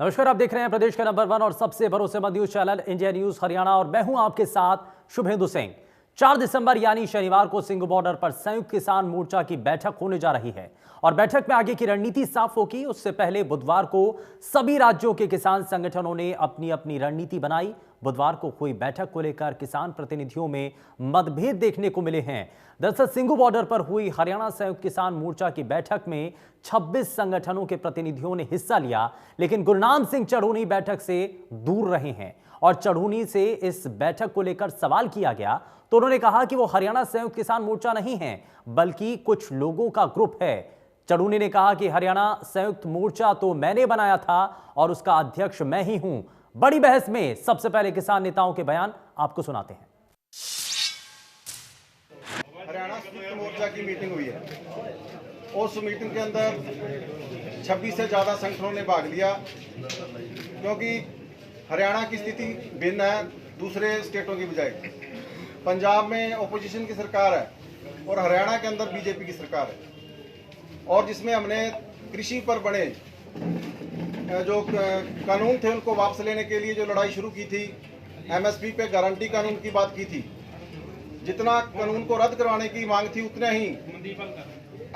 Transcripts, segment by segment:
नमस्कार, आप देख रहे हैं प्रदेश का नंबर 1 और सबसे भरोसेमंद news channel India news Haryana और मैं हूं आपके साथ शुभेंदु सिंह। 4 दिसंबर यानी शनिवार को सिंघू बॉर्डर पर संयुक्त किसान मोर्चा की बैठक होने जा रही है और बैठक में आगे की रणनीति साफ होगी। उससे पहले बुधवार को सभी राज्यों के किसान संगठनों ने अपनी अपनी रणनीति बनाई। बुधवार को हुई बैठक को लेकर किसान प्रतिनिधियों में मतभेद देखने को मिले हैं। दरअसल सिंघू बॉर्डर पर हुई हरियाणा संयुक्त किसान मोर्चा की बैठक में 26 संगठनों के प्रतिनिधियों ने हिस्सा लिया, लेकिन गुरनाम सिंह चढ़ूनी बैठक से दूर रहे हैं और चढ़ूनी से इस बैठक को लेकर सवाल किया गया तो उन्होंने कहा कि वो हरियाणा संयुक्त किसान मोर्चा नहीं है बल्कि कुछ लोगों का ग्रुप है। चढ़ूनी ने कहा कि हरियाणा संयुक्त मोर्चा तो मैंने बनाया था और उसका अध्यक्ष मैं ही हूं। बड़ी बहस में सबसे पहले किसान नेताओं के बयान आपको सुनाते हैं। हरियाणा संयुक्त मोर्चा की मीटिंग हुई है। उस मीटिंग के अंदर 26 से ज़्यादा संगठनों ने भाग लिया, क्योंकि हरियाणा की स्थिति भिन्न है दूसरे स्टेटों की बजाय। पंजाब में ओपोजिशन की सरकार है और हरियाणा के अंदर बीजेपी की सरकार है, और जिसमें हमने कृषि पर बने जो कानून थे उनको वापस लेने के लिए जो लड़ाई शुरू की थी, एमएसपी पे गारंटी कानून की बात की थी। जितना कानून को रद्द करवाने की मांग थी उतने ही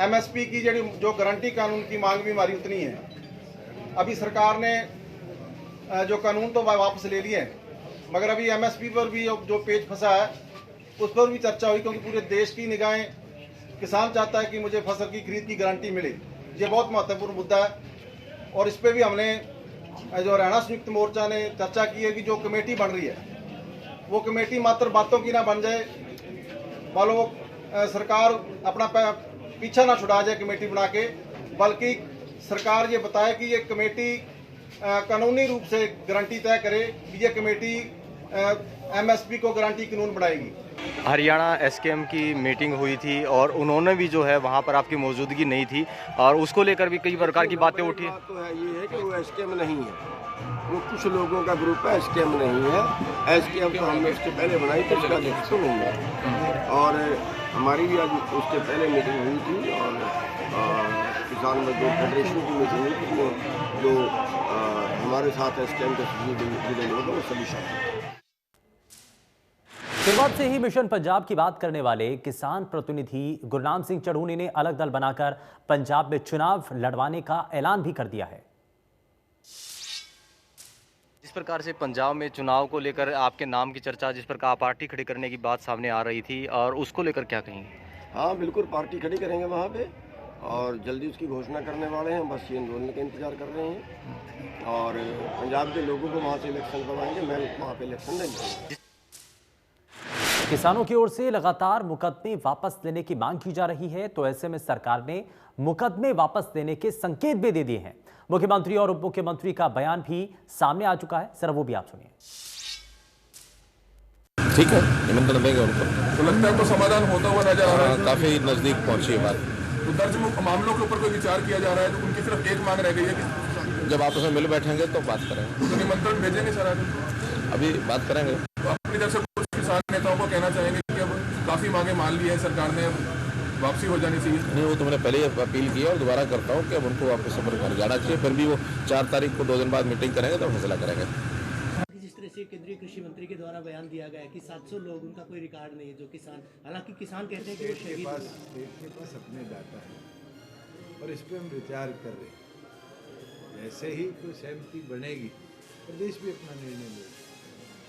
एमएसपी की जो गारंटी कानून की मांग भी हमारी उतनी है। अभी सरकार ने जो कानून तो वापस ले लिए हैं, मगर अभी एमएसपी पर भी जो पेच फंसा है उस पर भी चर्चा हुई, क्योंकि पूरे देश की निगाहें, किसान चाहता है कि मुझे फसल की खरीद की गारंटी मिले। ये बहुत महत्वपूर्ण मुद्दा है और इस पर भी हमने जो हरियाणा संयुक्त मोर्चा ने चर्चा की है कि जो कमेटी बन रही है वो कमेटी मात्र बातों की ना बन जाए, वालों सरकार अपना पीछा ना छुड़ा जाए कमेटी बना के, बल्कि सरकार ये बताए कि ये कमेटी कानूनी रूप से गारंटी तय करे कि ये कमेटी एमएसपी को गारंटी कानून बनाएगी। हरियाणा एसकेएम की मीटिंग हुई थी और उन्होंने भी जो है वहाँ पर आपकी मौजूदगी नहीं थी और उसको लेकर भी कई प्रकार की बातें उठी। तो है ये है कि वो एसकेएम नहीं है, वो कुछ लोगों का ग्रुप है, एसकेएम नहीं है। एसकेएम तो हमने उसके पहले बनाई थी, उसका अध्यक्ष नहीं है। और हमारी भी आज उसके पहले मीटिंग हुई थी और किसान मजदूर फेडरेशन की मीटिंग हुई थी, जो हमारे साथ एसकेएम के जुड़े लोग हैं वो सभी शामिल। शुरुआत से ही मिशन पंजाब की बात करने वाले किसान प्रतिनिधि गुरनाम सिंह चढ़ूनी ने अलग दल बनाकर पंजाब में चुनाव लड़वाने का ऐलान भी कर दिया है। जिस प्रकार से पंजाब में चुनाव को लेकर आपके नाम की चर्चा, जिस प्रकार पार्टी खड़ी करने की बात सामने आ रही थी, और उसको लेकर क्या कहेंगे? हाँ बिल्कुल, पार्टी खड़ी करेंगे वहाँ पे और जल्दी उसकी घोषणा करने वाले हैं। बस ये आंदोलन का इंतजार कर रहे हैं और पंजाब के लोगों को वहाँ से इलेक्शन करवाएंगे। मैं वहाँ पे इलेक्शन नहीं। किसानों की ओर से लगातार मुकदमे वापस लेने की मांग की जा रही है, तो ऐसे में सरकार ने मुकदमे वापस लेने के संकेत भी दे दिए हैं। मुख्यमंत्री और उप मुख्यमंत्री का बयान भी सामने आ चुका है। सर वो भी आप सुनिए। ठीक है, निमंत्रण देंगे उनको। तो लगता है तो समाधान होता हुआ नजर आ रहा है। काफी नजदीक पहुंची है बात। तो दर्ज मामलों के ऊपर कोई विचार किया जा रहा है, तो उनकी सिर्फ एक मांग रह गई है कि जब आपस में मिल बैठेंगे तो बात करेंगे। तो निमंत्रण भेजेंगे सर आज? अभी बात करेंगे। तो अपनी तरफ से कुछ किसान नेताओं को कहना चाहेंगे कि अब काफी मांगे मान ली है सरकार ने, अब वापसी हो जानी चाहिए? नहीं, वो तो मैंने पहले ही अपील की और दोबारा करता हूँ कि अब उनको वापस सफर कर जाना चाहिए। फिर भी वो 4 तारीख को 2 दिन बाद मीटिंग करेंगे तो फैसला करेंगे। जिस तरह से केंद्रीय कृषि मंत्री के द्वारा बयान दिया गया है कि 700 लोग, उनका कोई रिकॉर्ड नहीं है जो किसान, हालांकि किसान कहते हैं कि वो शहीद हुए। स्टेट के पास अपने डाटा है और इस पर हम विचार कर रहे हैं। जैसे ही कोई सहमति बनेगी प्रदेश भी अपना निर्णय लेगा,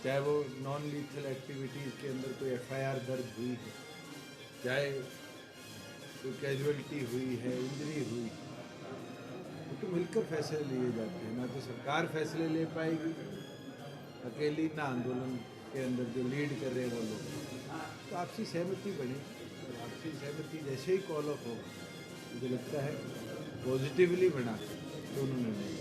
चाहे वो नॉन लीथल एक्टिविटीज़ के अंदर कोई एफआईआर दर्ज हुई है, चाहे कोई कैजुअलिटी हुई है, इंजरी हुई है, तो मिलकर फैसले लिए जाते हैं। ना तो सरकार फैसले ले पाएगी अकेली, ना आंदोलन के अंदर जो लीड कर रहे हैं वो लोग। तो आपसी सहमति बनी और आपसी सहमति जैसे ही कॉल ऑफ होगा, मुझे लगता है पॉजिटिवली बना दोनों निर्णय।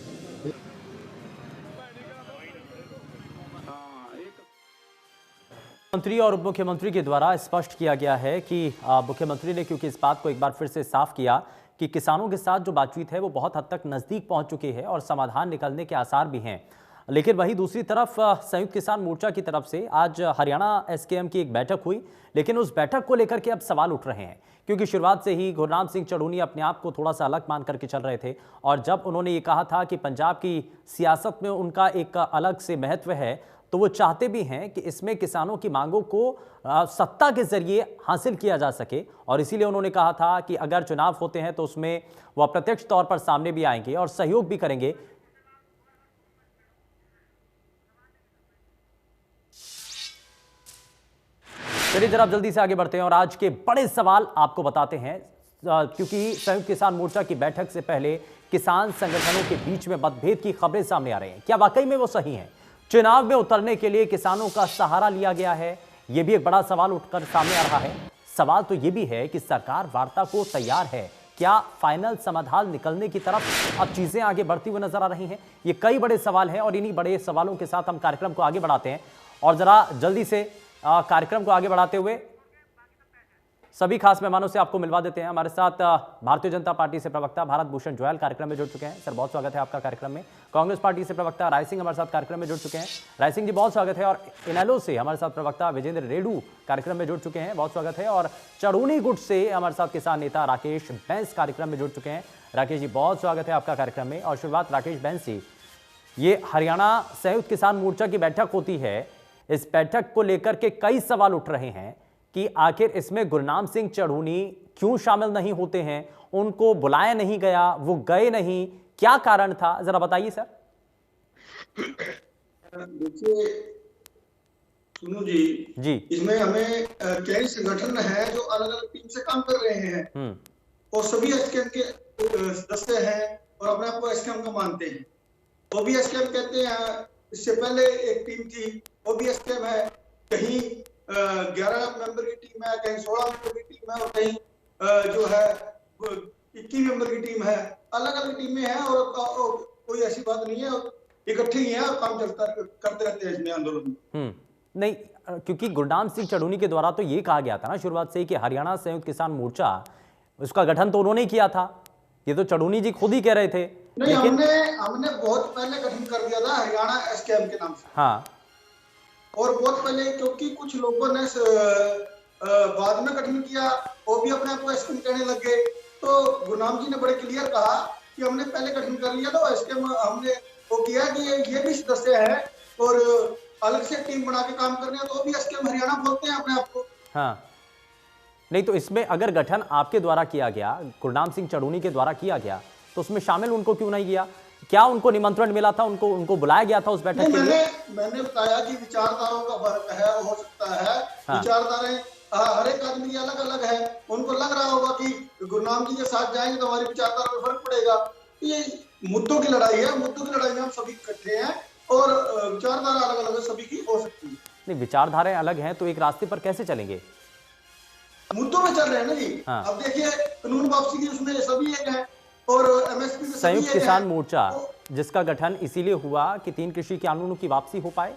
मंत्री और उप मुख्यमंत्री के द्वारा स्पष्ट किया गया है कि मुख्यमंत्री ने क्योंकि इस बात को एक बार फिर से साफ किया कि किसानों के साथ जो बातचीत है वो बहुत हद तक नजदीक पहुंच चुकी है और समाधान निकलने के आसार भी हैं। लेकिन वहीं दूसरी तरफ संयुक्त किसान मोर्चा की तरफ से आज हरियाणा एसकेएम की एक बैठक हुई, लेकिन उस बैठक को लेकर के अब सवाल उठ रहे हैं, क्योंकि शुरुआत से ही गुरनाम सिंह चढ़ूनी अपने आप को थोड़ा सा अलग मान करके चल रहे थे। और जब उन्होंने ये कहा था कि पंजाब की सियासत में उनका एक अलग से महत्व है, तो वो चाहते भी हैं कि इसमें किसानों की मांगों को सत्ता के जरिए हासिल किया जा सके। और इसीलिए उन्होंने कहा था कि अगर चुनाव होते हैं तो उसमें वो अप्रत्यक्ष तौर पर सामने भी आएंगे और सहयोग भी करेंगे। चलिए जरा जल्दी से आगे बढ़ते हैं और आज के बड़े सवाल आपको बताते हैं, क्योंकि संयुक्त किसान मोर्चा की बैठक से पहले किसान संगठनों के बीच में मतभेद की खबरें सामने आ रही हैं। क्या वाकई में वो सही हैं? चुनाव में उतरने के लिए किसानों का सहारा लिया गया है, यह भी एक बड़ा सवाल उठकर सामने आ रहा है। सवाल तो यह भी है कि सरकार वार्ता को तैयार है, क्या फाइनल समाधान निकलने की तरफ अब चीजें आगे बढ़ती हुई नजर आ रही हैं? ये कई बड़े सवाल हैं और इन्हीं बड़े सवालों के साथ हम कार्यक्रम को आगे बढ़ाते हैं। और जरा जल्दी से कार्यक्रम को आगे बढ़ाते हुए सभी खास मेहमानों से आपको मिलवा देते हैं। हमारे साथ भारतीय जनता पार्टी से प्रवक्ता भारत भूषण जोयल कार्यक्रम में जुड़ चुके हैं। सर बहुत स्वागत है आपका कार्यक्रम में। कांग्रेस पार्टी से प्रवक्ता राय सिंह हमारे साथ कार्यक्रम में जुड़ चुके हैं। राय सिंह जी बहुत स्वागत है। और इनेलो से हमारे साथ प्रवक्ता विजेंद्र रेडू कार्यक्रम में जुड़ चुके हैं, बहुत स्वागत है। और चढ़ूनी गुट से हमारे साथ किसान नेता राकेश बैंस कार्यक्रम में जुड़ चुके हैं। राकेश जी बहुत स्वागत है आपका कार्यक्रम में। और शुरुआत राकेश बैंस जी, ये हरियाणा संयुक्त किसान मोर्चा की बैठक होती है, इस बैठक को लेकर के कई सवाल उठ रहे हैं कि आखिर इसमें गुरनाम सिंह चढ़ूनी क्यों शामिल नहीं होते हैं, उनको बुलाया नहीं गया, वो गए नहीं, क्या कारण था, जरा बताइए सर। देखिए सुनो जी, इसमें हमें कई संगठन है जो अलग अलग टीम से काम कर रहे हैं और सभी एसकेएम के सदस्य हैं और अपने आप को एसकेएम का मानते हैं। वो भी एसकेएम कहते हैं। इससे पहले एक टीम थी, वो भी एसकेएम है। कहीं 11 मेंबर की टीम है, कहीं 16 मेंबर की टीम है और कहीं जो है 21 मेंबर की टीम है। अलग अलग टीमें हैं और कोई ऐसी बात नहीं है, इकट्ठे ही हैं और काम करते रहते हैं इसमें आंदोलन में। नहीं, क्योंकि गुरनाम सिंह चढ़ूनी के द्वारा तो ये कहा गया था ना शुरुआत से ही कि हरियाणा संयुक्त किसान मोर्चा, उसका गठन तो उन्होंने ही किया था, ये तो चढ़ूनी जी खुद ही कह रहे थे। नहीं, हमने बहुत पहले गठन कर दिया था हरियाणा एसकेएम के नाम से। हाँ, और बहुत पहले, क्योंकि कुछ लोगों ने बाद में गठन किया, वो भी अपने आप को एसकेएम कहने लगे। तो गुरनाम जी ने बड़े क्लियर कहा कि हमने पहले गठन कर लिया, तो एसकेएम हमने वो किया कि ये भी सदस्य है और अलग से टीम बना के काम कर रहे हैं, तो वो भी एसकेएम हरियाणा बोलते हैं अपने आप को। हाँ, नहीं तो इसमें अगर गठन आपके द्वारा किया गया, गुरनाम सिंह चढ़ूनी के द्वारा किया गया, तो उसमें शामिल उनको क्यों नहीं किया? क्या उनको निमंत्रण मिला था? उनको बुलाया गया था उस बैठक के लिए? मैंने बताया कि विचारधाराओं का फर्क है, हो सकता है। हाँ। विचारधाराएं हर एक आदमी की अलग अलग है। उनको लग रहा होगा कि गुरनाम जी के साथ जाएंगे तो हमारी विचारधारा में फर्क पड़ेगा। ये मुद्दों की लड़ाई है, मुद्दों की लड़ाई में हम सभी इकट्ठे हैं और विचारधारा अलग अलग सभी की हो सकती है। नहीं, विचारधाराएं अलग हैं तो एक रास्ते पर कैसे चलेंगे? मुद्दों में चल रहे हैं ना जी। हाँ। अब देखिए कानून वापसी की उसमें सभी एक है और एमएसपी में संयुक्त किसान मोर्चा जिसका गठन इसीलिए हुआ कि 3 कृषि कानूनों की वापसी हो पाए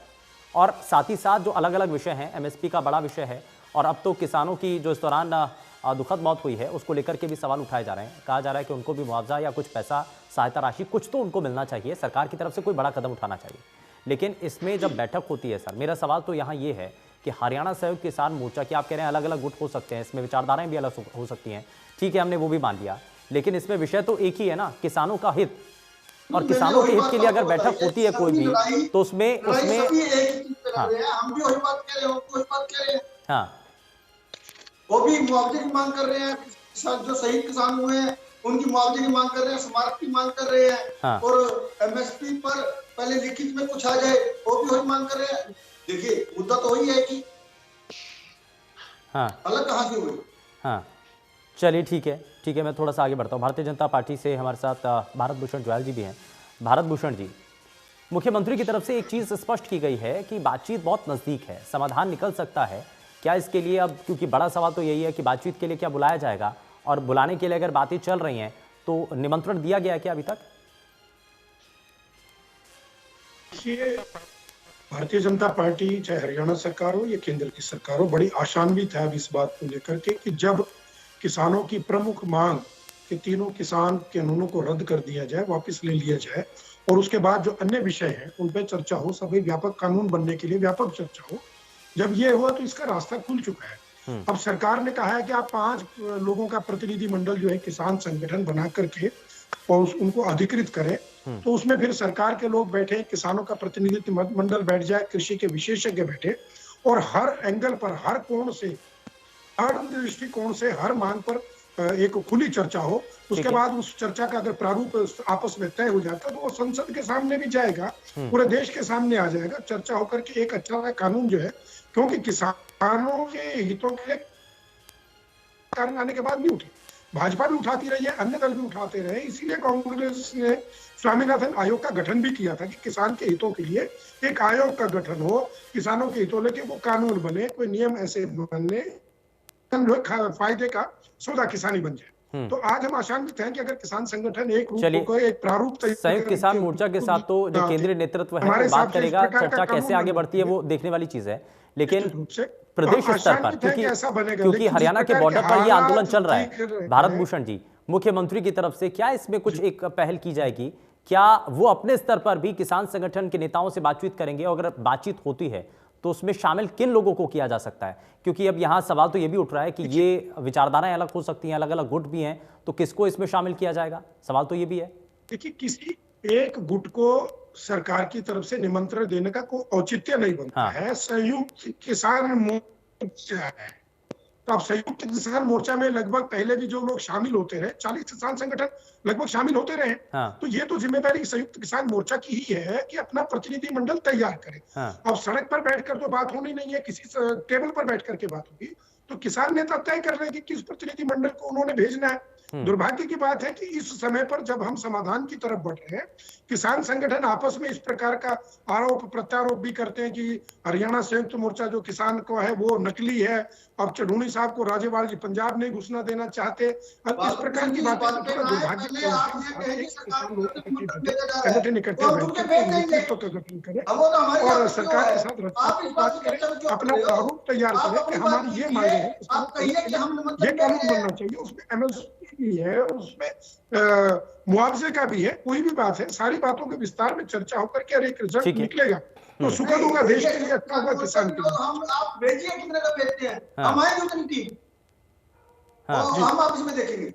और साथ ही साथ जो अलग अलग विषय हैं, एमएसपी का बड़ा विषय है और अब तो किसानों की जो इस दौरान दुखद मौत हुई है उसको लेकर के भी सवाल उठाए जा रहे हैं। कहा जा रहा है कि उनको भी मुआवजा या कुछ पैसा, सहायता राशि कुछ तो उनको मिलना चाहिए, सरकार की तरफ से कोई बड़ा कदम उठाना चाहिए। लेकिन इसमें जब बैठक होती है सर, मेरा सवाल तो यहाँ ये है कि हरियाणा संयुक्त किसान मोर्चा की आप कह रहे हैं अलग अलग गुट हो सकते हैं, इसमें विचारधाराएं भी अलग हो सकती हैं, ठीक है, हमने वो भी मान लिया, लेकिन इसमें विषय तो एक ही है ना, किसानों का हित। और किसानों के हित के लिए अगर बैठक होती है कोई भी, तो उसमें हम भी वही बात कह रहे हैं। हाँ, वो भी मुआवजे की मांग कर रहे हैं, जो शहीद किसान हुए हैं उनकी मुआवजे की मांग कर रहे हैं, स्मारक की मांग कर रहे हैं। हाँ। और एमएसपी पर पहले लिखित में कुछ आ जाए, वो भी वही मांग कर रहे हैं। देखिए मुद्दा तो वही है कि हाँ, अलग कहाँ से हुई। हाँ, चलिए ठीक है, मैं थोड़ा सा आगे बढ़ता हूँ। भारतीय जनता पार्टी से हमारे साथ भारत भूषण जोयल जी भी हैं। भारत भूषण जी, मुख्यमंत्री की तरफ से एक चीज़ स्पष्ट की गई है कि बातचीत बहुत नज़दीक है, समाधान निकल सकता है। क्या इसके लिए अब, क्योंकि बड़ा सवाल तो यही है कि बातचीत के लिए क्या बुलाया जाएगा, और बुलाने के लिए अगर बातें चल रही हैं तो निमंत्रण दिया गया क्या अभी तक? भारतीय जनता पार्टी चाहे हरियाणा सरकार हो या केंद्र की सरकार हो, बड़ी आशान्वित है अब इस बात को लेकर के कि जब किसानों की प्रमुख मांग कि तीनों किसान कानूनों को रद्द कर दिया जाए, वापस ले लिया जाए, और उसके बाद जो अन्य विषय हैं उन पर चर्चा हो, सभी व्यापक कानून बनने के लिए व्यापक चर्चा हो। जब ये हुआ तो इसका रास्ता खुल चुका है। अब सरकार ने कहा है कि आप 5 लोगों का प्रतिनिधि मंडल जो है किसान संगठन बना करके और उनको अधिकृत करें, तो उसमें फिर सरकार के लोग बैठे, किसानों का प्रतिनिधित्व मंडल बैठ जाए, कृषि के विशेषज्ञ बैठे, और हर एंगल पर, हर कोण से, हर दृष्टिकोण से, हर मांग पर एक खुली चर्चा हो। उसके बाद उस चर्चा का अगर प्रारूप आपस में तय हो जाता है तो वो संसद के सामने भी जाएगा, पूरे देश के सामने आ जाएगा, चर्चा होकर के एक अच्छा कानून जो है, क्योंकि किसानों के हितों के कारण आने के बाद नहीं उठी, भाजपा भी उठाती रही है, अन्य दल भी उठाते रहे, इसीलिए कांग्रेस ने स्वामीनाथन आयोग का गठन भी किया था कि किसान के हितों के लिए एक आयोग का गठन हो, किसानों के हितों लेके वो कानून बने, कोई नियम ऐसे बने, फायदे का सौदा किसानी बन जाए। तो आज हम आशान्वित हैं कि अगर किसान संगठन एक रूप को, एक प्रारूप संयुक्त किसान मोर्चा के साथ तो जो केंद्रीय नेतृत्व है वो बात करेगा, चर्चा कैसे आगे बढ़ती है वो देखने वाली चीज है, लेकिन प्रदेश स्तर पर क्योंकि हरियाणा के बॉर्डर पर यह आंदोलन चल रहा है, भारत भूषण जी, मुख्यमंत्री की तरफ से क्या इसमें कुछ एक पहल की जाएगी? क्या वो अपने स्तर पर भी किसान संगठन के नेताओं से बातचीत करेंगे? और अगर बातचीत होती है तो उसमें शामिल किन लोगों को किया जा सकता है? क्योंकि अब यहां सवाल तो ये भी उठ रहा है कि ये विचारधाराएं अलग हो सकती हैं, अलग अलग गुट भी हैं, तो किसको इसमें शामिल किया जाएगा? सवाल तो ये भी है। देखिए, किसी एक गुट को सरकार की तरफ से निमंत्रण देने का कोई औचित्य नहीं बनता है। संयुक्त किसान मोर्चा है, तो अब संयुक्त किसान मोर्चा में लगभग पहले भी जो लोग शामिल होते रहे, 40 किसान संगठन लगभग शामिल होते रहे, तो ये तो जिम्मेदारी संयुक्त किसान मोर्चा की ही है कि अपना प्रतिनिधि मंडल तैयार करे। अब सड़क पर बैठकर तो बात होनी नहीं है, किसी टेबल पर बैठ करके बात होगी, तो किसान नेता तय कर रहे हैं कि किस प्रतिनिधि मंडल को उन्होंने भेजना है। दुर्भाग्य की बात है कि इस समय पर जब हम समाधान की तरफ बढ़ रहे हैं, किसान संगठन आपस में इस प्रकार का आरोप प्रत्यारोप भी करते हैं कि हरियाणा संयुक्त मोर्चा जो किसान को है वो नकली है, अब चढ़ूनी साहब को राज्यपाल जी पंजाब नहीं घुसना देना चाहते। अब इस प्रकार की बातें थोड़ा दुर्भाग्य संगठन इकट्ठे नेतृत्व का गठन करे और सरकार के साथ बात करे, अपना प्रारूप तैयार करे कि हमारी ये मांगे है, ये कानून बनना चाहिए, उसमें एमएसपी भी है, उसमें मुआवजे का भी है, कोई भी बात है, सारी बातों के विस्तार में चर्चा होकर के एक रिजल्ट निकलेगा तो सुखद होगा, देश के लिए अच्छा होगा, किसान के लिए। हम आप भेजिए कितने का भेजते हैं, हम आएंगे उतनी टीम, हम आप इसमें देखेंगे।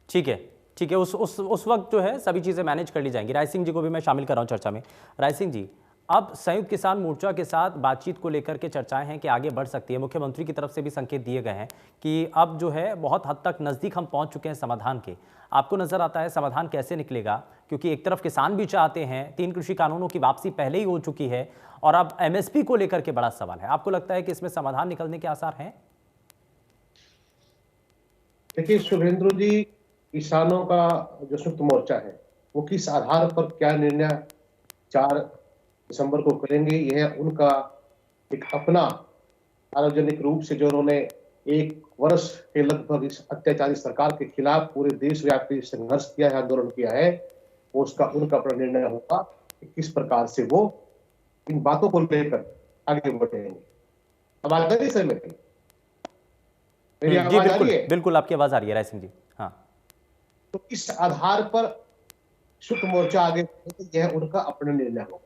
ठीक है, ठीक है, उस वक्त जो है सभी चीजें मैनेज कर ली जाएंगी। राय सिंह जी को भी मैं शामिल कर रहा हूं चर्चा में। राय सिंह जी, अब संयुक्त किसान मोर्चा के साथ बातचीत को लेकर के चर्चाएं हैं कि आगे बढ़ सकती है, मुख्यमंत्री की तरफ से भी संकेत दिए गए हैं कि अब जो है बहुत हद तक नजदीक हम पहुंच चुके हैं समाधान के। आपको नजर आता है समाधान कैसे निकलेगा? क्योंकि एक तरफ किसान भी चाहते हैं, 3 कृषि कानूनों की वापसी पहले ही हो चुकी है और अब एमएसपी को लेकर के बड़ा सवाल है। आपको लगता है कि इसमें समाधान निकलने के आसार हैं? देखिए शुभेंद्र जी, किसानों का जो संयुक्त मोर्चा है वो किस आधार पर क्या निर्णय 4 दिसंबर को करेंगे, यह उनका एक अपना सार्वजनिक रूप से जो उन्होंने 1 वर्ष के लगभग इस अत्याचारी सरकार के खिलाफ पूरे देशव्यापी संघर्ष किया है, आंदोलन किया है, वो उसका उनका अपना निर्णय होगा कि किस प्रकार से वो इन बातों को लेकर आगे बढ़ेंगे। अब आगे से मेरी आवाज आ रही है? बिल्कुल आपकी आवाज आ रही है राय सिंह जी। हाँ, तो इस आधार पर संयुक्त मोर्चा आगे यह उनका अपना निर्णय होगा।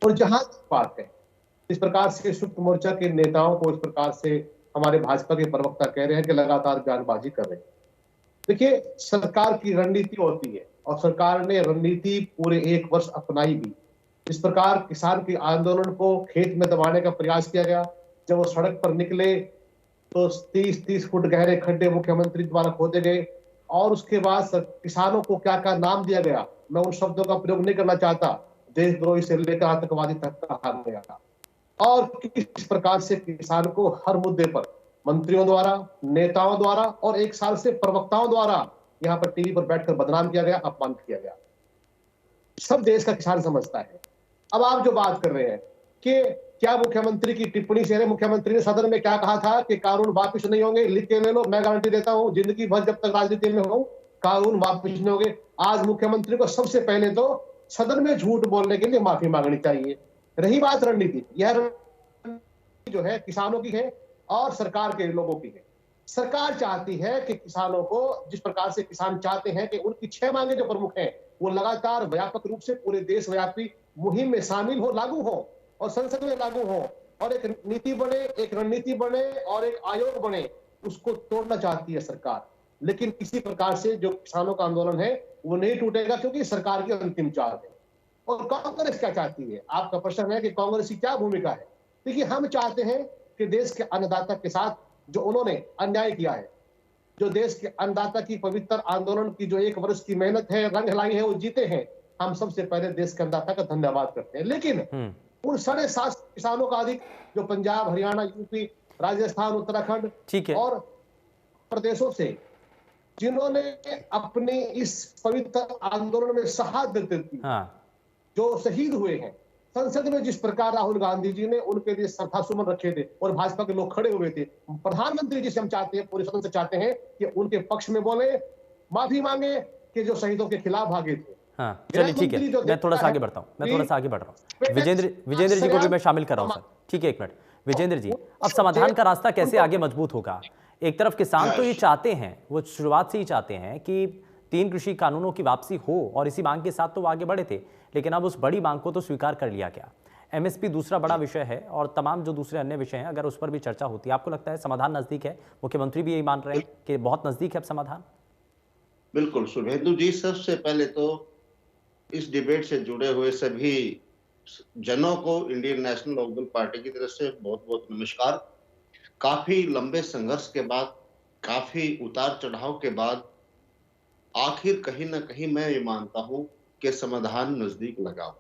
और जहां बात है इस प्रकार से संयुक्त मोर्चा के नेताओं को इस प्रकार से हमारे भाजपा के प्रवक्ता कह रहे हैं कि लगातार बयानबाजी कर रहे हैं। देखिए, सरकार की रणनीति होती है और सरकार ने रणनीति पूरे 1 वर्ष अपनाई भी। इस प्रकार किसान के आंदोलन को खेत में दबाने का प्रयास किया गया। जब वो सड़क पर निकले तो 30-30 फुट गहरे खड्डे मुख्यमंत्री द्वारा खोदे गए और उसके बाद किसानों को क्या क्या नाम दिया गया, मैं उन शब्दों का प्रयोग नहीं करना चाहता, देशद्रोही से लेकर आतंकवादी तक कहा गया। और किस प्रकार से किसान को हर मुद्दे पर मंत्रियों द्वारा, नेताओं द्वारा और 1 साल से प्रवक्ताओं द्वारा यहाँ पर टीवी पर बैठकर बदनाम किया गया, अपमानित किया गया। सब देश का किसान समझता है। अब आप जो बात कर रहे हैं कि क्या मुख्यमंत्री की टिप्पणी से, मुख्यमंत्री ने सदन में क्या कहा था कि कानून वापस नहीं होंगे, लिख के ले लो, मैं गारंटी देता हूं जिंदगी भर जब तक राजनीति में हूं कानून वापस नहीं होंगे। आज मुख्यमंत्री को सबसे पहले तो सदन में झूठ बोलने के लिए माफी मांगनी चाहिए। रही बात रणनीति, यह जो है किसानों की है और सरकार के लोगों की है। सरकार चाहती है कि किसानों को, जिस प्रकार से किसान चाहते हैं कि उनकी 6 मांगे जो प्रमुख हैं वो लगातार व्यापक रूप से पूरे देशव्यापी मुहिम में शामिल हो, लागू हो और संसद में लागू हो और एक नीति बने, एक रणनीति बने और एक आयोग बने, उसको तोड़ना चाहती है सरकार। लेकिन किसी प्रकार से जो किसानों का आंदोलन है वो नहीं टूटेगा, क्योंकि सरकार की अंतिम चाल है। और कांग्रेस क्या चाहती है? आपका प्रश्न है कि कांग्रेस की क्या भूमिका है। देखिए, हम चाहते हैं कि देश के अन्नदाता के साथ जो उन्होंने अन्याय किया है, जो देश के अन्नदाता की पवित्र आंदोलन की जो 1 वर्ष की मेहनत है, रंग लाई है, वो जीते हैं, हम सबसे पहले देश के अन्नदाता का धन्यवाद करते हैं। लेकिन उन 7.5 किसानों का अधिक जो पंजाब, हरियाणा, यूपी, राजस्थान, उत्तराखंड और प्रदेशों से जिन्होंने अपने इस पवित्र आंदोलन में शहादत दी, जो शहीद हुए हैं, संसद में जिस प्रकार राहुल गांधी जी ने उनके लिए श्रद्धा सुमन रखे थे और भाजपा के लोग खड़े हुए थे, प्रधानमंत्री जी से हम चाहते हैं, पूरे सदन से चाहते हैं कि उनके पक्ष में बोले, माफी मांगे कि जो शहीदों के खिलाफ भागे थे। हाँ, चलिए ठीक है, मैं थोड़ा सा आगे बढ़ता हूँ, विजेंद्र जी को भी मैं शामिल कर रहा हूँ सर। ठीक है, 1 मिनट विजेंद्र जी, अब समाधान का रास्ता कैसे आगे मजबूत होगा? एक तरफ किसान तो ये चाहते हैं, वो शुरुआत से ही चाहते हैं कि 3 कृषि कानूनों की वापसी हो और इसी मांग के साथ तो वो आगे बढ़े थे, लेकिन अब उस बड़ी मांग को तो स्वीकार कर लिया गया। एमएसपी दूसरा बड़ा विषय है और तमाम जो दूसरे अन्य विषय हैं, अगर उस पर भी चर्चा होती है, आपको लगता है समाधान नजदीक है? मुख्यमंत्री भी यही मान रहे हैं कि बहुत नजदीक है अब समाधान। बिल्कुल शुभेंदु जी, सबसे पहले तो इस डिबेट से जुड़े हुए सभी जनों को इंडियन नेशनल लोकदल पार्टी की तरफ से बहुत बहुत नमस्कार। काफी लंबे संघर्ष के बाद, काफी उतार चढ़ाव के बाद आखिर कहीं ना कहीं मैं ये मानता हूं कि समाधान नजदीक लगा।